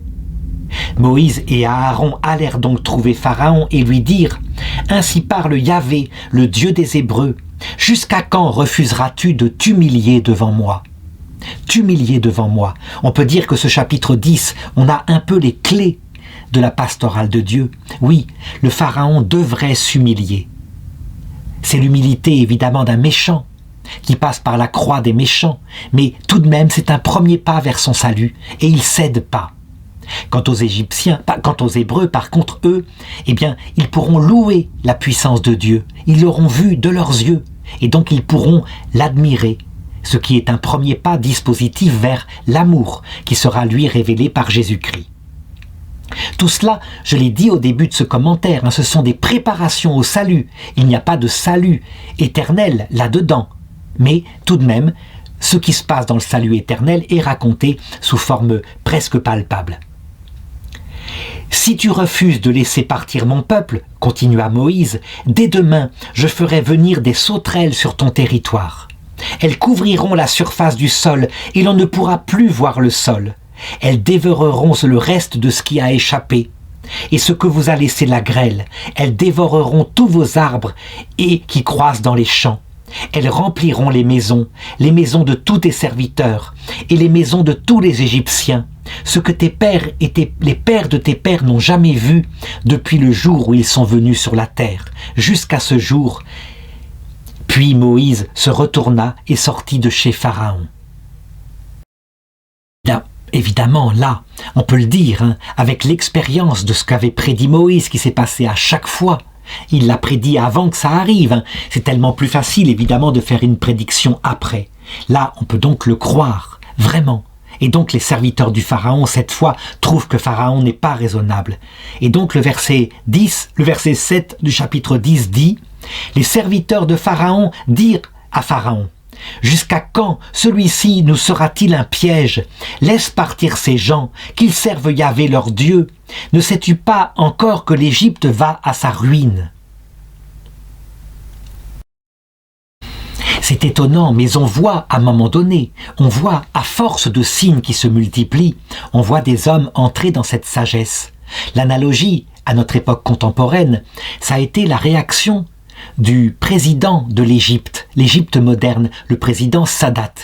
Moïse et Aaron allèrent donc trouver Pharaon et lui dirent « Ainsi parle Yahvé, le Dieu des Hébreux. Jusqu'à quand refuseras-tu de t'humilier devant moi ?» T'humilier devant moi. On peut dire que ce chapitre 10, on a un peu les clés de la pastorale de Dieu. Oui, le Pharaon devrait s'humilier. C'est l'humilité évidemment d'un méchant qui passe par la croix des méchants, mais tout de même c'est un premier pas vers son salut et il ne cède pas. Quant aux Hébreux, par contre, eux, eh bien, ils pourront louer la puissance de Dieu. Ils l'auront vu de leurs yeux, et donc ils pourront l'admirer, ce qui est un premier pas dispositif vers l'amour qui sera lui révélé par Jésus-Christ. Tout cela, je l'ai dit au début de ce commentaire, ce sont des préparations au salut. Il n'y a pas de salut éternel là-dedans. Mais tout de même, ce qui se passe dans le salut éternel est raconté sous forme presque palpable. « Si tu refuses de laisser partir mon peuple, continua Moïse, dès demain je ferai venir des sauterelles sur ton territoire. Elles couvriront la surface du sol et l'on ne pourra plus voir le sol. Elles dévoreront le reste de ce qui a échappé. Et ce que vous a laissé la grêle, elles dévoreront tous vos arbres et qui croissent dans les champs. Elles rempliront les maisons de tous tes serviteurs et les maisons de tous les Égyptiens, ce que tes pères et les pères de tes pères n'ont jamais vu depuis le jour où ils sont venus sur la terre, jusqu'à ce jour. » Puis Moïse se retourna et sortit de chez Pharaon. Évidemment, là, on peut le dire, avec l'expérience de ce qu'avait prédit Moïse, qui s'est passé à chaque fois. Il l'a prédit avant que ça arrive. C'est tellement plus facile, évidemment, de faire une prédiction après. Là, on peut donc le croire, vraiment. Et donc les serviteurs du Pharaon, cette fois, trouvent que Pharaon n'est pas raisonnable. Et donc le verset 7 du chapitre 10 dit « Les serviteurs de Pharaon dirent à Pharaon, « Jusqu'à quand celui-ci nous sera-t-il un piège? Laisse partir ces gens, qu'ils servent Yahvé leur Dieu. Ne sais-tu pas encore que l'Égypte va à sa ruine ?» C'est étonnant, mais on voit à un moment donné, on voit à force de signes qui se multiplient, on voit des hommes entrer dans cette sagesse. L'analogie à notre époque contemporaine, ça a été la réaction du président de l'Égypte moderne, le président Sadat.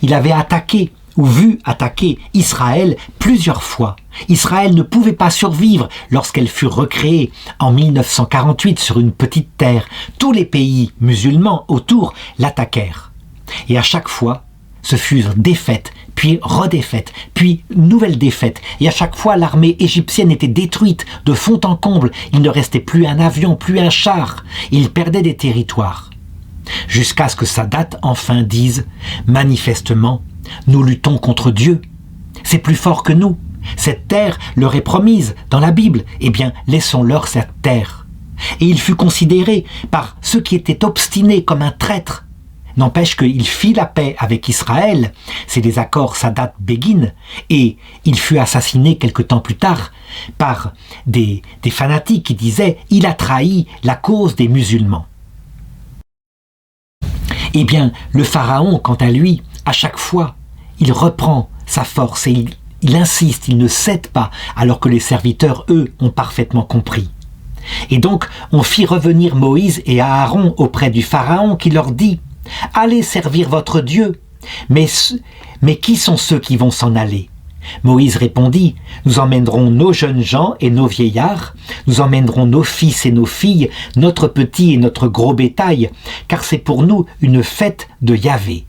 Il avait attaqué ou vu attaquer Israël plusieurs fois. Israël ne pouvait pas survivre lorsqu'elle fut recréée en 1948 sur une petite terre. Tous les pays musulmans autour l'attaquèrent. Et à chaque fois, ce fut défaite, puis redéfaite, puis nouvelle défaite. Et à chaque fois, l'armée égyptienne était détruite de fond en comble. Il ne restait plus un avion, plus un char. Il perdait des territoires. Jusqu'à ce que Sadat enfin dise « Manifestement, nous luttons contre Dieu. C'est plus fort que nous. Cette terre leur est promise dans la Bible. Eh bien, laissons-leur cette terre. » Et il fut considéré par ceux qui étaient obstinés comme un traître. N'empêche qu'il fit la paix avec Israël, c'est les accords Sadat-Begin, et il fut assassiné quelque temps plus tard par des fanatiques qui disaient « il a trahi la cause des musulmans ». Eh bien, le pharaon, quant à lui, à chaque fois, il reprend sa force et il insiste, il ne cède pas, alors que les serviteurs, eux, ont parfaitement compris. Et donc, on fit revenir Moïse et Aaron auprès du pharaon qui leur dit « Allez servir votre Dieu. » Mais qui sont ceux qui vont s'en aller? Moïse répondit « Nous emmènerons nos jeunes gens et nos vieillards, nous emmènerons nos fils et nos filles, notre petit et notre gros bétail, car c'est pour nous une fête de Yahvé. »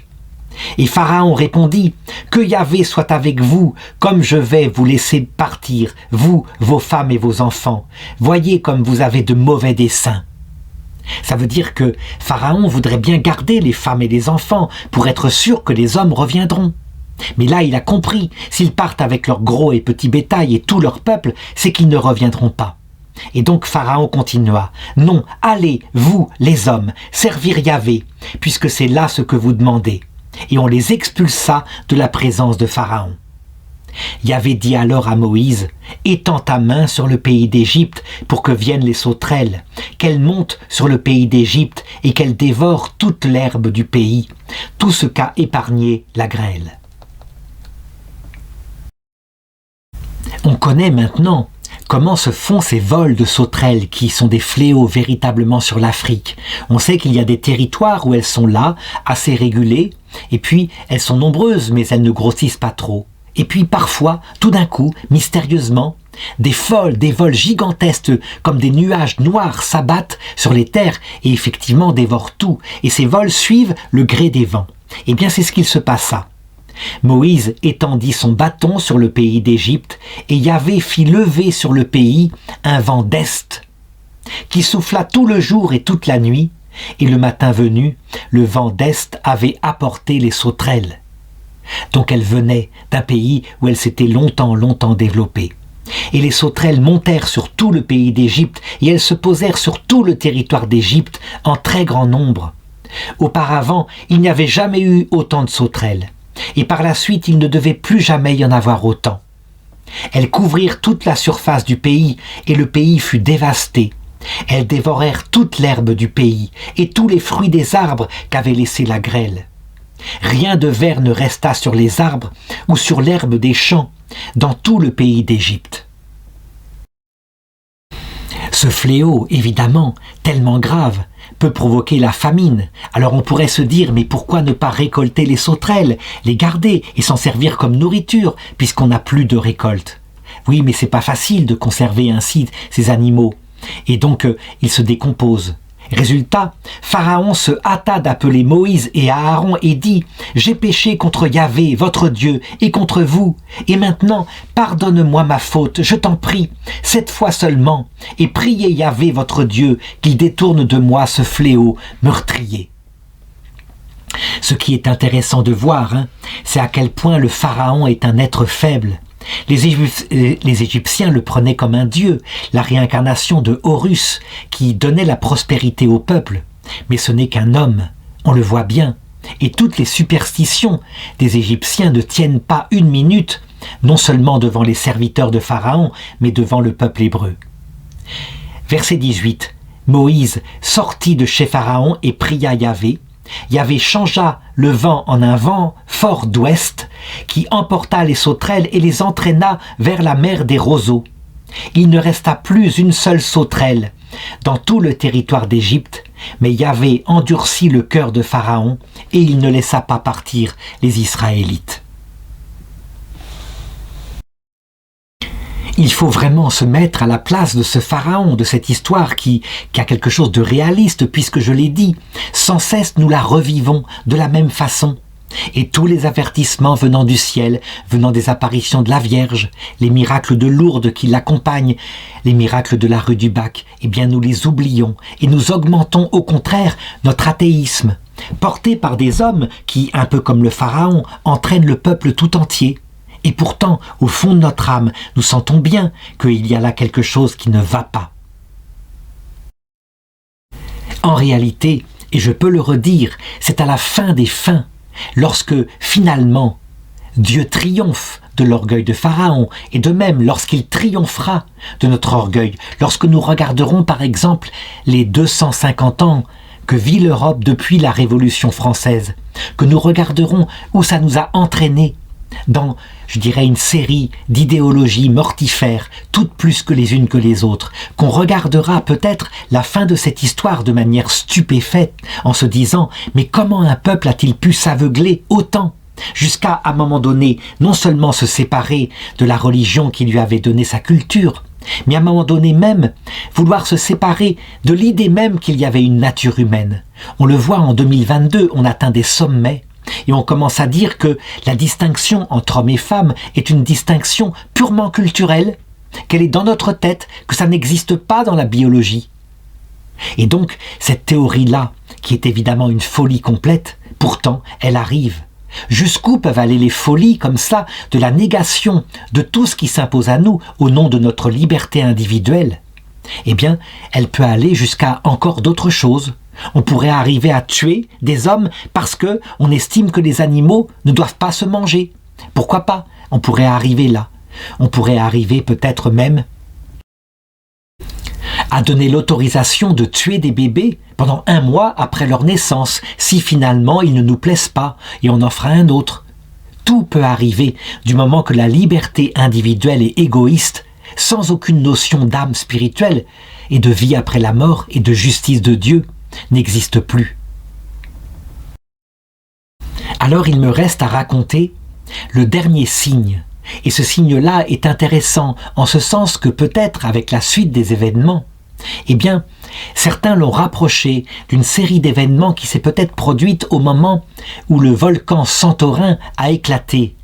Et Pharaon répondit « Que Yahvé soit avec vous, comme je vais vous laisser partir, vous, vos femmes et vos enfants. Voyez comme vous avez de mauvais desseins. » Ça veut dire que Pharaon voudrait bien garder les femmes et les enfants pour être sûr que les hommes reviendront. Mais là, il a compris, s'ils partent avec leur gros et petit bétail et tout leur peuple, c'est qu'ils ne reviendront pas. Et donc Pharaon continua, « Non, allez, vous, les hommes, servir Yahvé, puisque c'est là ce que vous demandez. » Et on les expulsa de la présence de Pharaon. Yahvé dit alors à Moïse, « Étends ta main sur le pays d'Égypte pour que viennent les sauterelles, qu'elles montent sur le pays d'Égypte et qu'elles dévorent toute l'herbe du pays, tout ce qu'a épargné la grêle. » On connaît maintenant comment se font ces vols de sauterelles qui sont des fléaux véritablement sur l'Afrique. On sait qu'il y a des territoires où elles sont là, assez régulées, et puis elles sont nombreuses mais elles ne grossissent pas trop. Et puis parfois, tout d'un coup, mystérieusement, des vols gigantesques comme des nuages noirs s'abattent sur les terres et effectivement dévorent tout. Et ces vols suivent le gré des vents. Eh bien c'est ce qu'il se passa. Moïse étendit son bâton sur le pays d'Égypte, et Yahvé fit lever sur le pays un vent d'est, qui souffla tout le jour et toute la nuit, et le matin venu, le vent d'est avait apporté les sauterelles. Donc elles venaient d'un pays où elles s'étaient longtemps développées. Et les sauterelles montèrent sur tout le pays d'Égypte, et elles se posèrent sur tout le territoire d'Égypte en très grand nombre. Auparavant, il n'y avait jamais eu autant de sauterelles, et par la suite il ne devait plus jamais y en avoir autant. Elles couvrirent toute la surface du pays, et le pays fut dévasté. Elles dévorèrent toute l'herbe du pays, et tous les fruits des arbres qu'avait laissé la grêle. Rien de vert ne resta sur les arbres ou sur l'herbe des champs, dans tout le pays d'Égypte. Ce fléau, évidemment, tellement grave, peut provoquer la famine. Alors on pourrait se dire, mais pourquoi ne pas récolter les sauterelles, les garder et s'en servir comme nourriture, puisqu'on n'a plus de récolte? Oui, mais c'est pas facile de conserver ainsi ces animaux, et donc ils se décomposent. Résultat, Pharaon se hâta d'appeler Moïse et Aaron et dit « J'ai péché contre Yahvé, votre Dieu, et contre vous, et maintenant, pardonne-moi ma faute, je t'en prie, cette fois seulement, et priez Yahvé, votre Dieu, qu'il détourne de moi ce fléau meurtrier. » Ce qui est intéressant de voir, c'est à quel point le Pharaon est un être faible. Les Égyptiens le prenaient comme un dieu, la réincarnation de Horus, qui donnait la prospérité au peuple. Mais ce n'est qu'un homme, on le voit bien. Et toutes les superstitions des Égyptiens ne tiennent pas une minute, non seulement devant les serviteurs de Pharaon, mais devant le peuple hébreu. Verset 18. Moïse sortit de chez Pharaon et pria Yahvé. Yahvé changea le vent en un vent fort d'ouest qui emporta les sauterelles et les entraîna vers la mer des roseaux. Il ne resta plus une seule sauterelle dans tout le territoire d'Égypte, mais Yahvé endurcit le cœur de Pharaon et il ne laissa pas partir les Israélites. Il faut vraiment se mettre à la place de ce Pharaon, de cette histoire qui a quelque chose de réaliste, puisque je l'ai dit, sans cesse nous la revivons de la même façon. Et tous les avertissements venant du ciel, venant des apparitions de la Vierge, les miracles de Lourdes qui l'accompagnent, les miracles de la rue du Bac, eh bien nous les oublions et nous augmentons au contraire notre athéisme, porté par des hommes qui, un peu comme le Pharaon, entraînent le peuple tout entier. Et pourtant, au fond de notre âme, nous sentons bien qu'il y a là quelque chose qui ne va pas. En réalité, et je peux le redire, c'est à la fin des fins, lorsque finalement Dieu triomphe de l'orgueil de Pharaon, et de même lorsqu'il triomphera de notre orgueil, lorsque nous regarderons par exemple les 250 ans que vit l'Europe depuis la Révolution française, que nous regarderons où ça nous a entraînés, dans, je dirais, une série d'idéologies mortifères, toutes plus que les unes que les autres, qu'on regardera peut-être la fin de cette histoire de manière stupéfaite, en se disant « Mais comment un peuple a-t-il pu s'aveugler autant ?» jusqu'à, à un moment donné, non seulement se séparer de la religion qui lui avait donné sa culture, mais à un moment donné même, vouloir se séparer de l'idée même qu'il y avait une nature humaine. On le voit en 2022, on atteint des sommets, et on commence à dire que la distinction entre hommes et femmes est une distinction purement culturelle, qu'elle est dans notre tête, que ça n'existe pas dans la biologie. Et donc, cette théorie-là, qui est évidemment une folie complète, pourtant, elle arrive. Jusqu'où peuvent aller les folies comme ça, de la négation de tout ce qui s'impose à nous au nom de notre liberté individuelle? Eh bien, elle peut aller jusqu'à encore d'autres choses. On pourrait arriver à tuer des hommes parce que on estime que les animaux ne doivent pas se manger. Pourquoi pas? On pourrait arriver là. On pourrait arriver peut-être même à donner l'autorisation de tuer des bébés pendant 1 mois après leur naissance, si finalement ils ne nous plaisent pas, et on en fera un autre. Tout peut arriver du moment que la liberté individuelle est égoïste, sans aucune notion d'âme spirituelle, et de vie après la mort et de justice de Dieu, n'existe plus. Alors il me reste à raconter le dernier signe. Et ce signe-là est intéressant en ce sens que peut-être avec la suite des événements, Eh bien, certains l'ont rapproché d'une série d'événements qui s'est peut-être produite au moment où le volcan Santorin a éclaté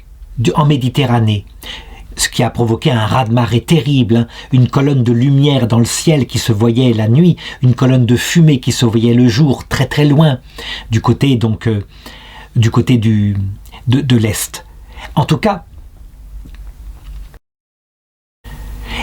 en Méditerranée, ce qui a provoqué un raz-de-marée terrible, une colonne de lumière dans le ciel qui se voyait la nuit, une colonne de fumée qui se voyait le jour très très loin, du côté de l'Est. En tout cas,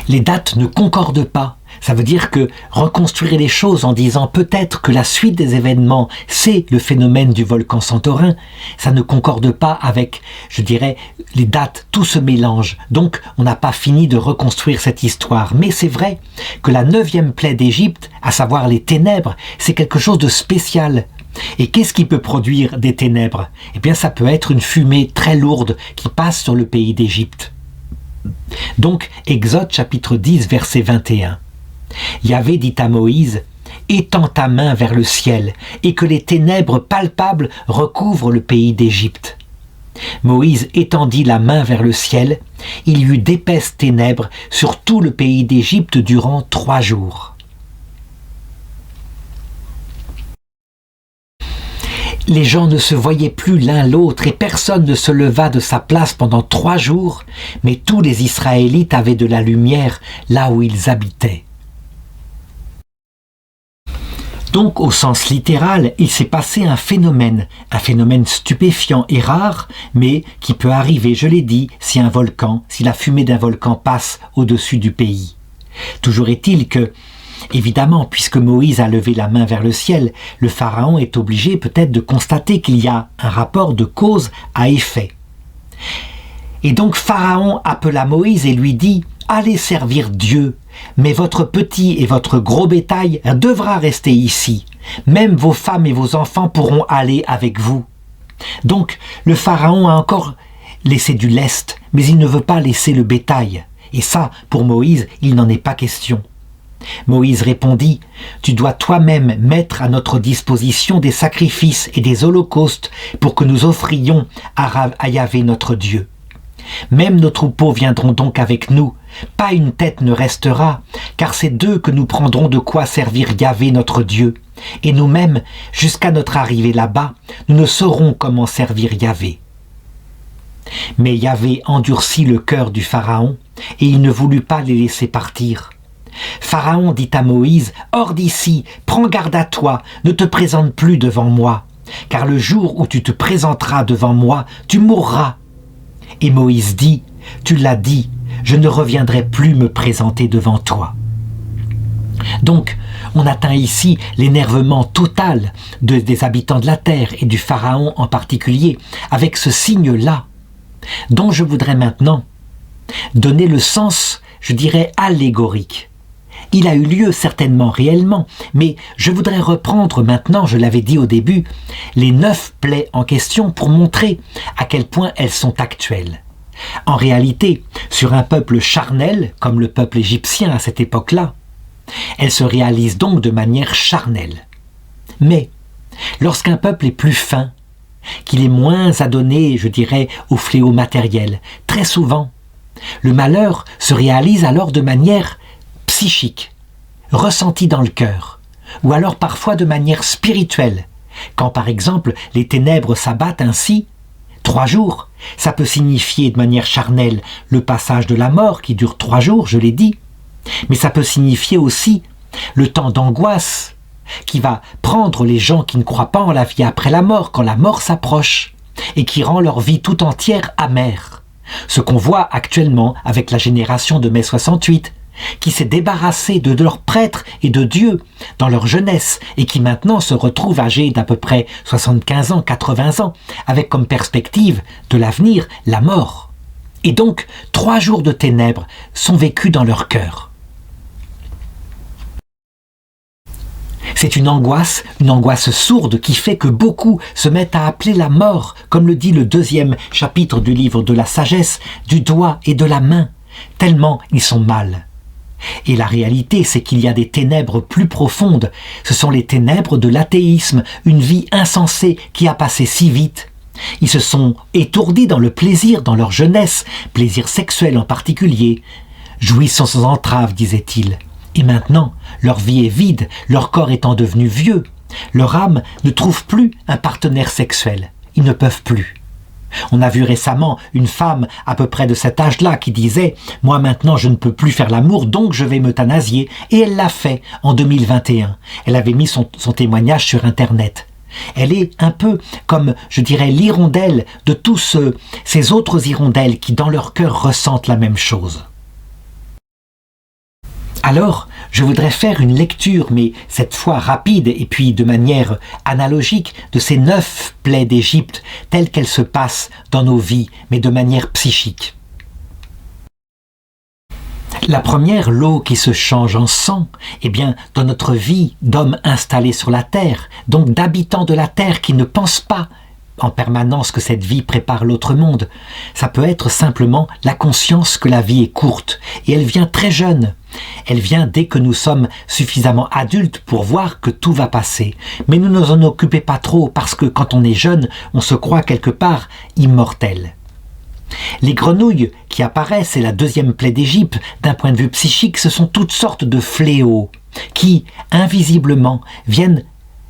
les dates ne concordent pas. Ça veut dire que reconstruire les choses en disant peut-être que la suite des événements, c'est le phénomène du volcan Santorin, ça ne concorde pas avec, je dirais, les dates, tout se mélange. Donc, on n'a pas fini de reconstruire cette histoire. Mais c'est vrai que la 9e plaie d'Égypte, à savoir les ténèbres, c'est quelque chose de spécial. Et qu'est-ce qui peut produire des ténèbres? Eh bien, ça peut être une fumée très lourde qui passe sur le pays d'Égypte. Donc, Exode chapitre 10, verset 21. Yahvé dit à Moïse, « Étends ta main vers le ciel, et que les ténèbres palpables recouvrent le pays d'Égypte. » Moïse étendit la main vers le ciel, il y eut d'épaisses ténèbres sur tout le pays d'Égypte durant 3 jours. Les gens ne se voyaient plus l'un l'autre et personne ne se leva de sa place pendant 3 jours, mais tous les Israélites avaient de la lumière là où ils habitaient. Donc, au sens littéral, il s'est passé un phénomène stupéfiant et rare, mais qui peut arriver, je l'ai dit, si la fumée d'un volcan passe au-dessus du pays. Toujours est-il que, évidemment, puisque Moïse a levé la main vers le ciel, le pharaon est obligé peut-être de constater qu'il y a un rapport de cause à effet. Et donc Pharaon appela Moïse et lui dit « Allez servir Dieu, mais votre petit et votre gros bétail devra rester ici. Même vos femmes et vos enfants pourront aller avec vous. » Donc le pharaon a encore laissé du lest, mais il ne veut pas laisser le bétail. Et ça, pour Moïse, il n'en est pas question. Moïse répondit, « Tu dois toi-même mettre à notre disposition des sacrifices et des holocaustes pour que nous offrions à Yahvé notre Dieu. Même nos troupeaux viendront donc avec nous, pas une tête ne restera, car c'est d'eux que nous prendrons de quoi servir Yahvé notre Dieu. Et nous-mêmes, jusqu'à notre arrivée là-bas, nous ne saurons comment servir Yahvé. » Mais Yahvé endurcit le cœur du Pharaon, et il ne voulut pas les laisser partir. Pharaon dit à Moïse, « Hors d'ici, prends garde à toi, ne te présente plus devant moi, car le jour où tu te présenteras devant moi, tu mourras. » Et Moïse dit, « Tu l'as dit, je ne reviendrai plus me présenter devant toi. » Donc, on atteint ici l'énervement total des habitants de la terre et du Pharaon en particulier, avec ce signe-là, dont je voudrais maintenant donner le sens, je dirais, allégorique. Il a eu lieu certainement réellement, mais je voudrais reprendre maintenant, je l'avais dit au début, les 9 plaies en question pour montrer à quel point elles sont actuelles. En réalité, sur un peuple charnel, comme le peuple égyptien à cette époque-là, elles se réalisent donc de manière charnelle. Mais, lorsqu'un peuple est plus fin, qu'il est moins adonné, je dirais, au fléau matériel, très souvent, le malheur se réalise alors de manière psychique, ressentie dans le cœur, ou alors parfois de manière spirituelle. Quand par exemple les ténèbres s'abattent ainsi, 3 jours, ça peut signifier de manière charnelle le passage de la mort qui dure 3 jours, je l'ai dit, mais ça peut signifier aussi le temps d'angoisse qui va prendre les gens qui ne croient pas en la vie après la mort, quand la mort s'approche, et qui rend leur vie tout entière amère. Ce qu'on voit actuellement avec la génération de mai 68, qui s'est débarrassée de leurs prêtres et de Dieu dans leur jeunesse et qui maintenant se retrouvent âgés d'à peu près 75 ans, 80 ans, avec comme perspective de l'avenir la mort. Et donc, 3 jours de ténèbres sont vécus dans leur cœur. C'est une angoisse sourde qui fait que beaucoup se mettent à appeler la mort, comme le dit le 2e chapitre du livre de la sagesse, du doigt et de la main, tellement ils sont mal. Et la réalité, c'est qu'il y a des ténèbres plus profondes. Ce sont les ténèbres de l'athéisme, une vie insensée qui a passé si vite. Ils se sont étourdis dans le plaisir, dans leur jeunesse, plaisir sexuel en particulier. Jouissons sans entrave, disait-il. Et maintenant, leur vie est vide, leur corps étant devenu vieux. Leur âme ne trouve plus un partenaire sexuel. Ils ne peuvent plus. On a vu récemment une femme à peu près de cet âge-là qui disait « Moi maintenant je ne peux plus faire l'amour, donc je vais m'euthanasier ». Et elle l'a fait en 2021. Elle avait mis son témoignage sur Internet. Elle est un peu comme, je dirais, l'hirondelle de tous ces autres hirondelles qui dans leur cœur ressentent la même chose. Alors, je voudrais faire une lecture, mais cette fois rapide et puis de manière analogique, de ces 9 plaies d'Égypte telles qu'elles se passent dans nos vies, mais de manière psychique. La première, l'eau qui se change en sang, eh bien, dans notre vie d'hommes installés sur la terre, donc d'habitants de la terre qui ne pensent pas en permanence que cette vie prépare l'autre monde, ça peut être simplement la conscience que la vie est courte, et elle vient très jeune. Elle vient dès que nous sommes suffisamment adultes pour voir que tout va passer. Mais ne nous en occupez pas trop, parce que quand on est jeune, on se croit quelque part immortel. Les grenouilles qui apparaissent, c'est la deuxième plaie d'Égypte, d'un point de vue psychique, ce sont toutes sortes de fléaux qui, invisiblement, viennent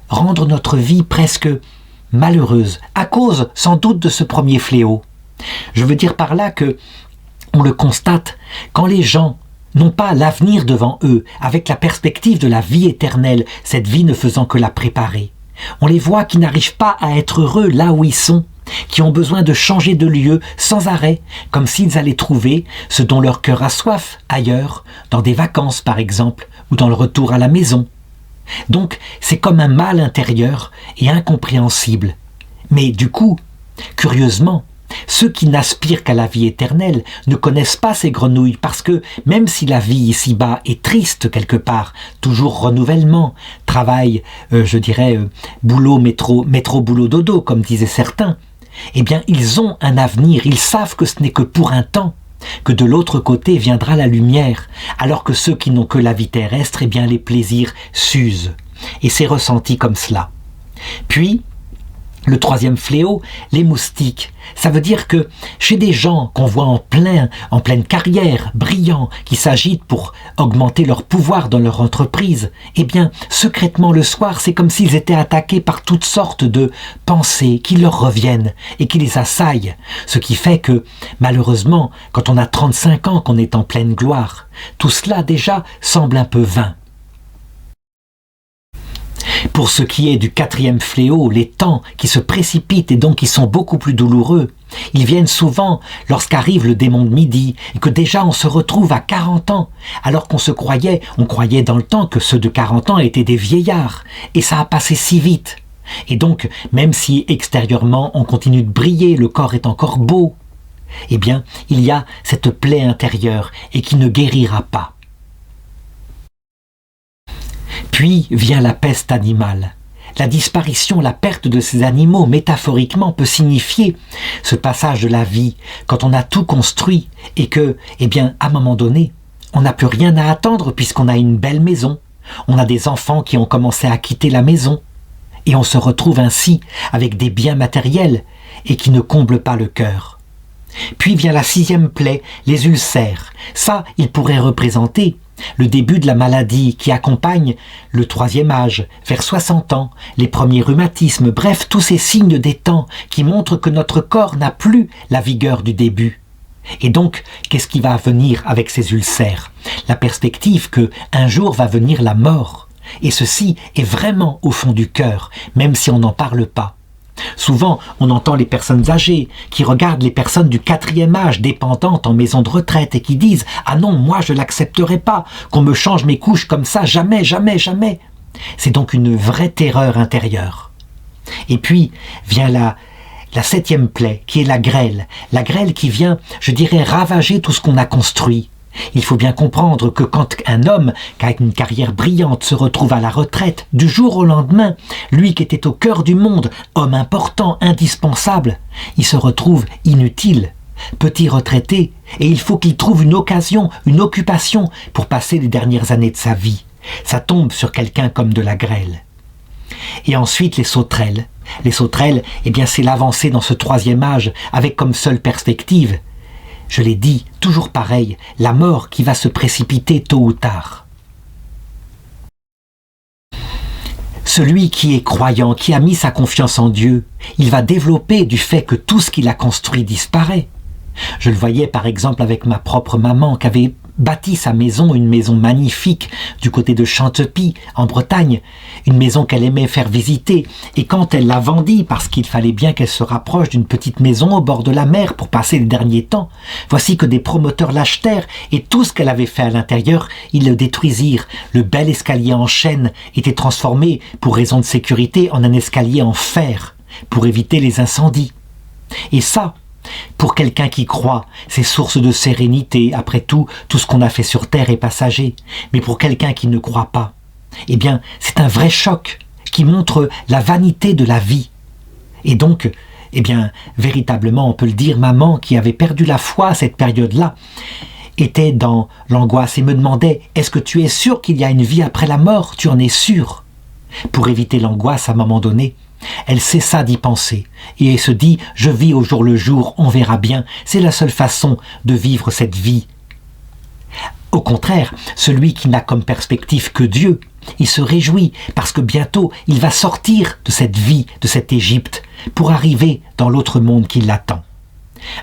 rendre notre vie presque malheureuse, à cause sans doute de ce premier fléau. Je veux dire par là que, on le constate, quand les gens n'ont pas l'avenir devant eux, avec la perspective de la vie éternelle, cette vie ne faisant que la préparer, on les voit qui n'arrivent pas à être heureux là où ils sont, qui ont besoin de changer de lieu sans arrêt, comme s'ils allaient trouver ce dont leur cœur a soif ailleurs, dans des vacances par exemple, ou dans le retour à la maison. Donc c'est comme un mal intérieur et incompréhensible. Mais du coup, curieusement, ceux qui n'aspirent qu'à la vie éternelle ne connaissent pas ces grenouilles parce que même si la vie ici-bas est triste quelque part, toujours renouvellement, travail, boulot, métro, boulot, dodo, comme disaient certains, eh bien ils ont un avenir, ils savent que ce n'est que pour un temps, que de l'autre côté viendra la lumière, alors que ceux qui n'ont que la vie terrestre, eh bien les plaisirs s'usent. Et c'est ressenti comme cela. Puis, le troisième fléau, les moustiques. Ça veut dire que chez des gens qu'on voit en pleine carrière, brillants, qui s'agitent pour augmenter leur pouvoir dans leur entreprise, eh bien, secrètement le soir, c'est comme s'ils étaient attaqués par toutes sortes de pensées qui leur reviennent et qui les assaillent. Ce qui fait que, malheureusement, quand on a 35 ans, qu'on est en pleine gloire, tout cela déjà semble un peu vain. Pour ce qui est du quatrième fléau, les temps qui se précipitent et donc qui sont beaucoup plus douloureux, ils viennent souvent lorsqu'arrive le démon de midi et que déjà on se retrouve à 40 ans, alors on croyait dans le temps que ceux de 40 ans étaient des vieillards, et ça a passé si vite. Et donc, même si extérieurement on continue de briller, le corps est encore beau, eh bien, il y a cette plaie intérieure et qui ne guérira pas. Puis vient la peste animale. La disparition, la perte de ces animaux, métaphoriquement, peut signifier ce passage de la vie, quand on a tout construit et que, eh bien, à un moment donné, on n'a plus rien à attendre puisqu'on a une belle maison. On a des enfants qui ont commencé à quitter la maison. Et on se retrouve ainsi avec des biens matériels et qui ne comblent pas le cœur. Puis vient la sixième plaie, les ulcères. Ça, il pourrait représenter le début de la maladie qui accompagne le troisième âge, vers 60 ans, les premiers rhumatismes, bref, tous ces signes des temps qui montrent que notre corps n'a plus la vigueur du début. Et donc, qu'est-ce qui va venir avec ces ulcères? La perspective que un jour va venir la mort. Et ceci est vraiment au fond du cœur, même si on n'en parle pas. Souvent, on entend les personnes âgées qui regardent les personnes du quatrième âge dépendantes en maison de retraite et qui disent « Ah non, moi je l'accepterai pas, qu'on me change mes couches comme ça, jamais, jamais, jamais ». C'est donc une vraie terreur intérieure. Et puis vient la septième plaie qui est la grêle qui vient, je dirais, ravager tout ce qu'on a construit. Il faut bien comprendre que quand un homme qui a une carrière brillante se retrouve à la retraite, du jour au lendemain, lui qui était au cœur du monde, homme important, indispensable, il se retrouve inutile, petit retraité, et il faut qu'il trouve une occasion, une occupation pour passer les dernières années de sa vie. Ça tombe sur quelqu'un comme de la grêle. Et ensuite les sauterelles. Les sauterelles, eh bien c'est l'avancée dans ce troisième âge, avec comme seule perspective, je l'ai dit, toujours pareil, la mort qui va se précipiter tôt ou tard. Celui qui est croyant, qui a mis sa confiance en Dieu, il va développer du fait que tout ce qu'il a construit disparaît. Je le voyais par exemple avec ma propre maman qui avait bâti sa maison, une maison magnifique du côté de Chantepie, en Bretagne, une maison qu'elle aimait faire visiter. Et quand elle la vendit, parce qu'il fallait bien qu'elle se rapproche d'une petite maison au bord de la mer pour passer les derniers temps, voici que des promoteurs l'achetèrent et tout ce qu'elle avait fait à l'intérieur, ils le détruisirent. Le bel escalier en chêne était transformé, pour raison de sécurité, en un escalier en fer, pour éviter les incendies. Et ça, pour quelqu'un qui croit, c'est source de sérénité. Après tout ce qu'on a fait sur terre est passager. Mais pour quelqu'un qui ne croit pas, eh bien, c'est un vrai choc qui montre la vanité de la vie. Et donc, eh bien, véritablement, on peut le dire, maman, qui avait perdu la foi à cette période-là, était dans l'angoisse et me demandait « Est-ce que tu es sûr qu'il y a une vie après la mort ? Tu en es sûr ?» Pour éviter l'angoisse, à un moment donné, elle cessa d'y penser et se dit « Je vis au jour le jour, on verra bien, c'est la seule façon de vivre cette vie. » Au contraire, celui qui n'a comme perspective que Dieu, il se réjouit parce que bientôt il va sortir de cette vie, de cette Égypte, pour arriver dans l'autre monde qui l'attend.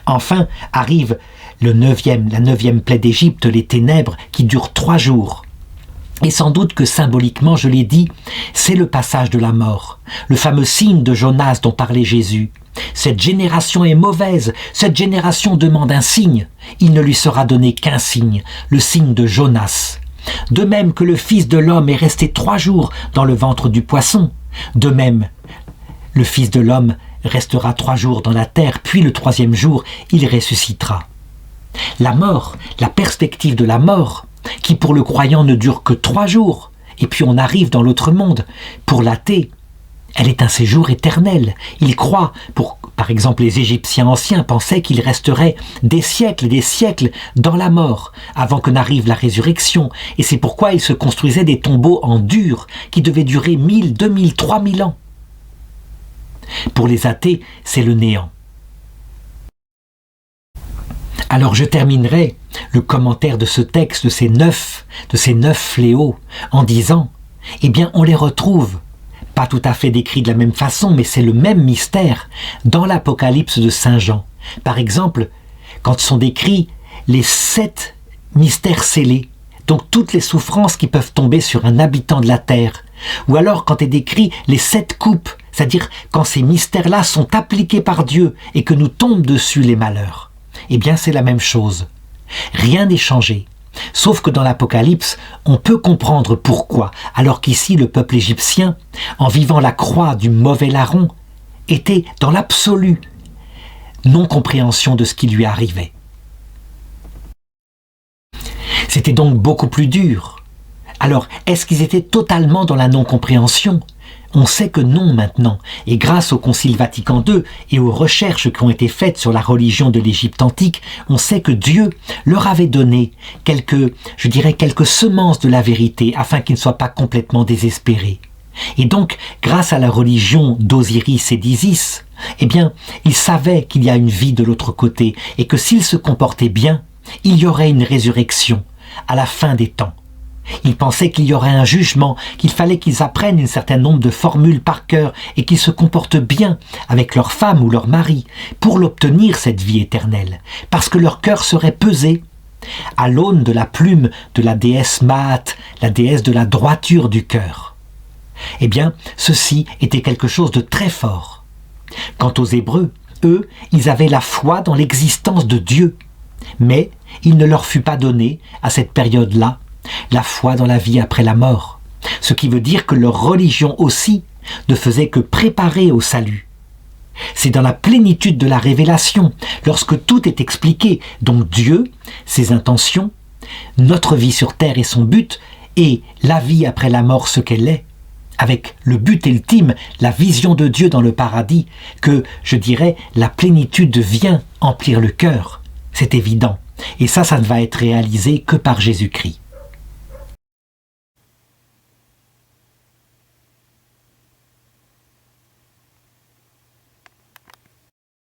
Enfin arrive la neuvième plaie d'Égypte, les ténèbres, qui durent 3 jours. Et sans doute que symboliquement, je l'ai dit, c'est le passage de la mort, le fameux signe de Jonas dont parlait Jésus. Cette génération est mauvaise, cette génération demande un signe. Il ne lui sera donné qu'un signe, le signe de Jonas. De même que le Fils de l'homme est resté 3 jours dans le ventre du poisson, de même, le Fils de l'homme restera 3 jours dans la terre, puis le 3e jour, il ressuscitera. La mort, la perspective de la mort, qui pour le croyant ne dure que 3 jours, et puis on arrive dans l'autre monde. Pour l'athée, elle est un séjour éternel. Il croit, par exemple les Égyptiens anciens pensaient qu'il resterait des siècles et des siècles dans la mort, avant que n'arrive la résurrection, et c'est pourquoi ils se construisaient des tombeaux en dur, qui devaient durer 1000, 2000, 3000 ans. Pour les athées, c'est le néant. Alors je terminerai le commentaire de ce texte, de ces neuf fléaux, en disant, eh bien on les retrouve, pas tout à fait décrits de la même façon, mais c'est le même mystère dans l'Apocalypse de Saint Jean. Par exemple, quand sont décrits les 7 mystères scellés, donc toutes les souffrances qui peuvent tomber sur un habitant de la terre, ou alors quand est décrit les 7 coupes, c'est-à-dire quand ces mystères-là sont appliqués par Dieu et que nous tombent dessus les malheurs. Eh bien, c'est la même chose. Rien n'est changé. Sauf que dans l'Apocalypse, on peut comprendre pourquoi, alors qu'ici, le peuple égyptien, en vivant la croix du mauvais larron, était dans l'absolue non-compréhension de ce qui lui arrivait. C'était donc beaucoup plus dur. Alors, est-ce qu'ils étaient totalement dans la non-compréhension ? On sait que non maintenant, et grâce au Concile Vatican II et aux recherches qui ont été faites sur la religion de l'Égypte antique, on sait que Dieu leur avait donné quelques semences de la vérité afin qu'ils ne soient pas complètement désespérés. Et donc, grâce à la religion d'Osiris et d'Isis, eh bien, ils savaient qu'il y a une vie de l'autre côté et que s'ils se comportaient bien, il y aurait une résurrection à la fin des temps. Ils pensaient qu'il y aurait un jugement, qu'il fallait qu'ils apprennent un certain nombre de formules par cœur et qu'ils se comportent bien avec leur femme ou leur mari pour l'obtenir cette vie éternelle, parce que leur cœur serait pesé à l'aune de la plume de la déesse Maat, la déesse de la droiture du cœur. Eh bien, ceci était quelque chose de très fort. Quant aux Hébreux, eux, ils avaient la foi dans l'existence de Dieu, mais il ne leur fut pas donné, à cette période-là, la foi dans la vie après la mort, ce qui veut dire que leur religion aussi ne faisait que préparer au salut. C'est dans la plénitude de la révélation, lorsque tout est expliqué, donc Dieu, ses intentions, notre vie sur terre et son but, et la vie après la mort ce qu'elle est, avec le but ultime, la vision de Dieu dans le paradis, que, je dirais, la plénitude vient emplir le cœur. C'est évident. Et ça ne va être réalisé que par Jésus-Christ.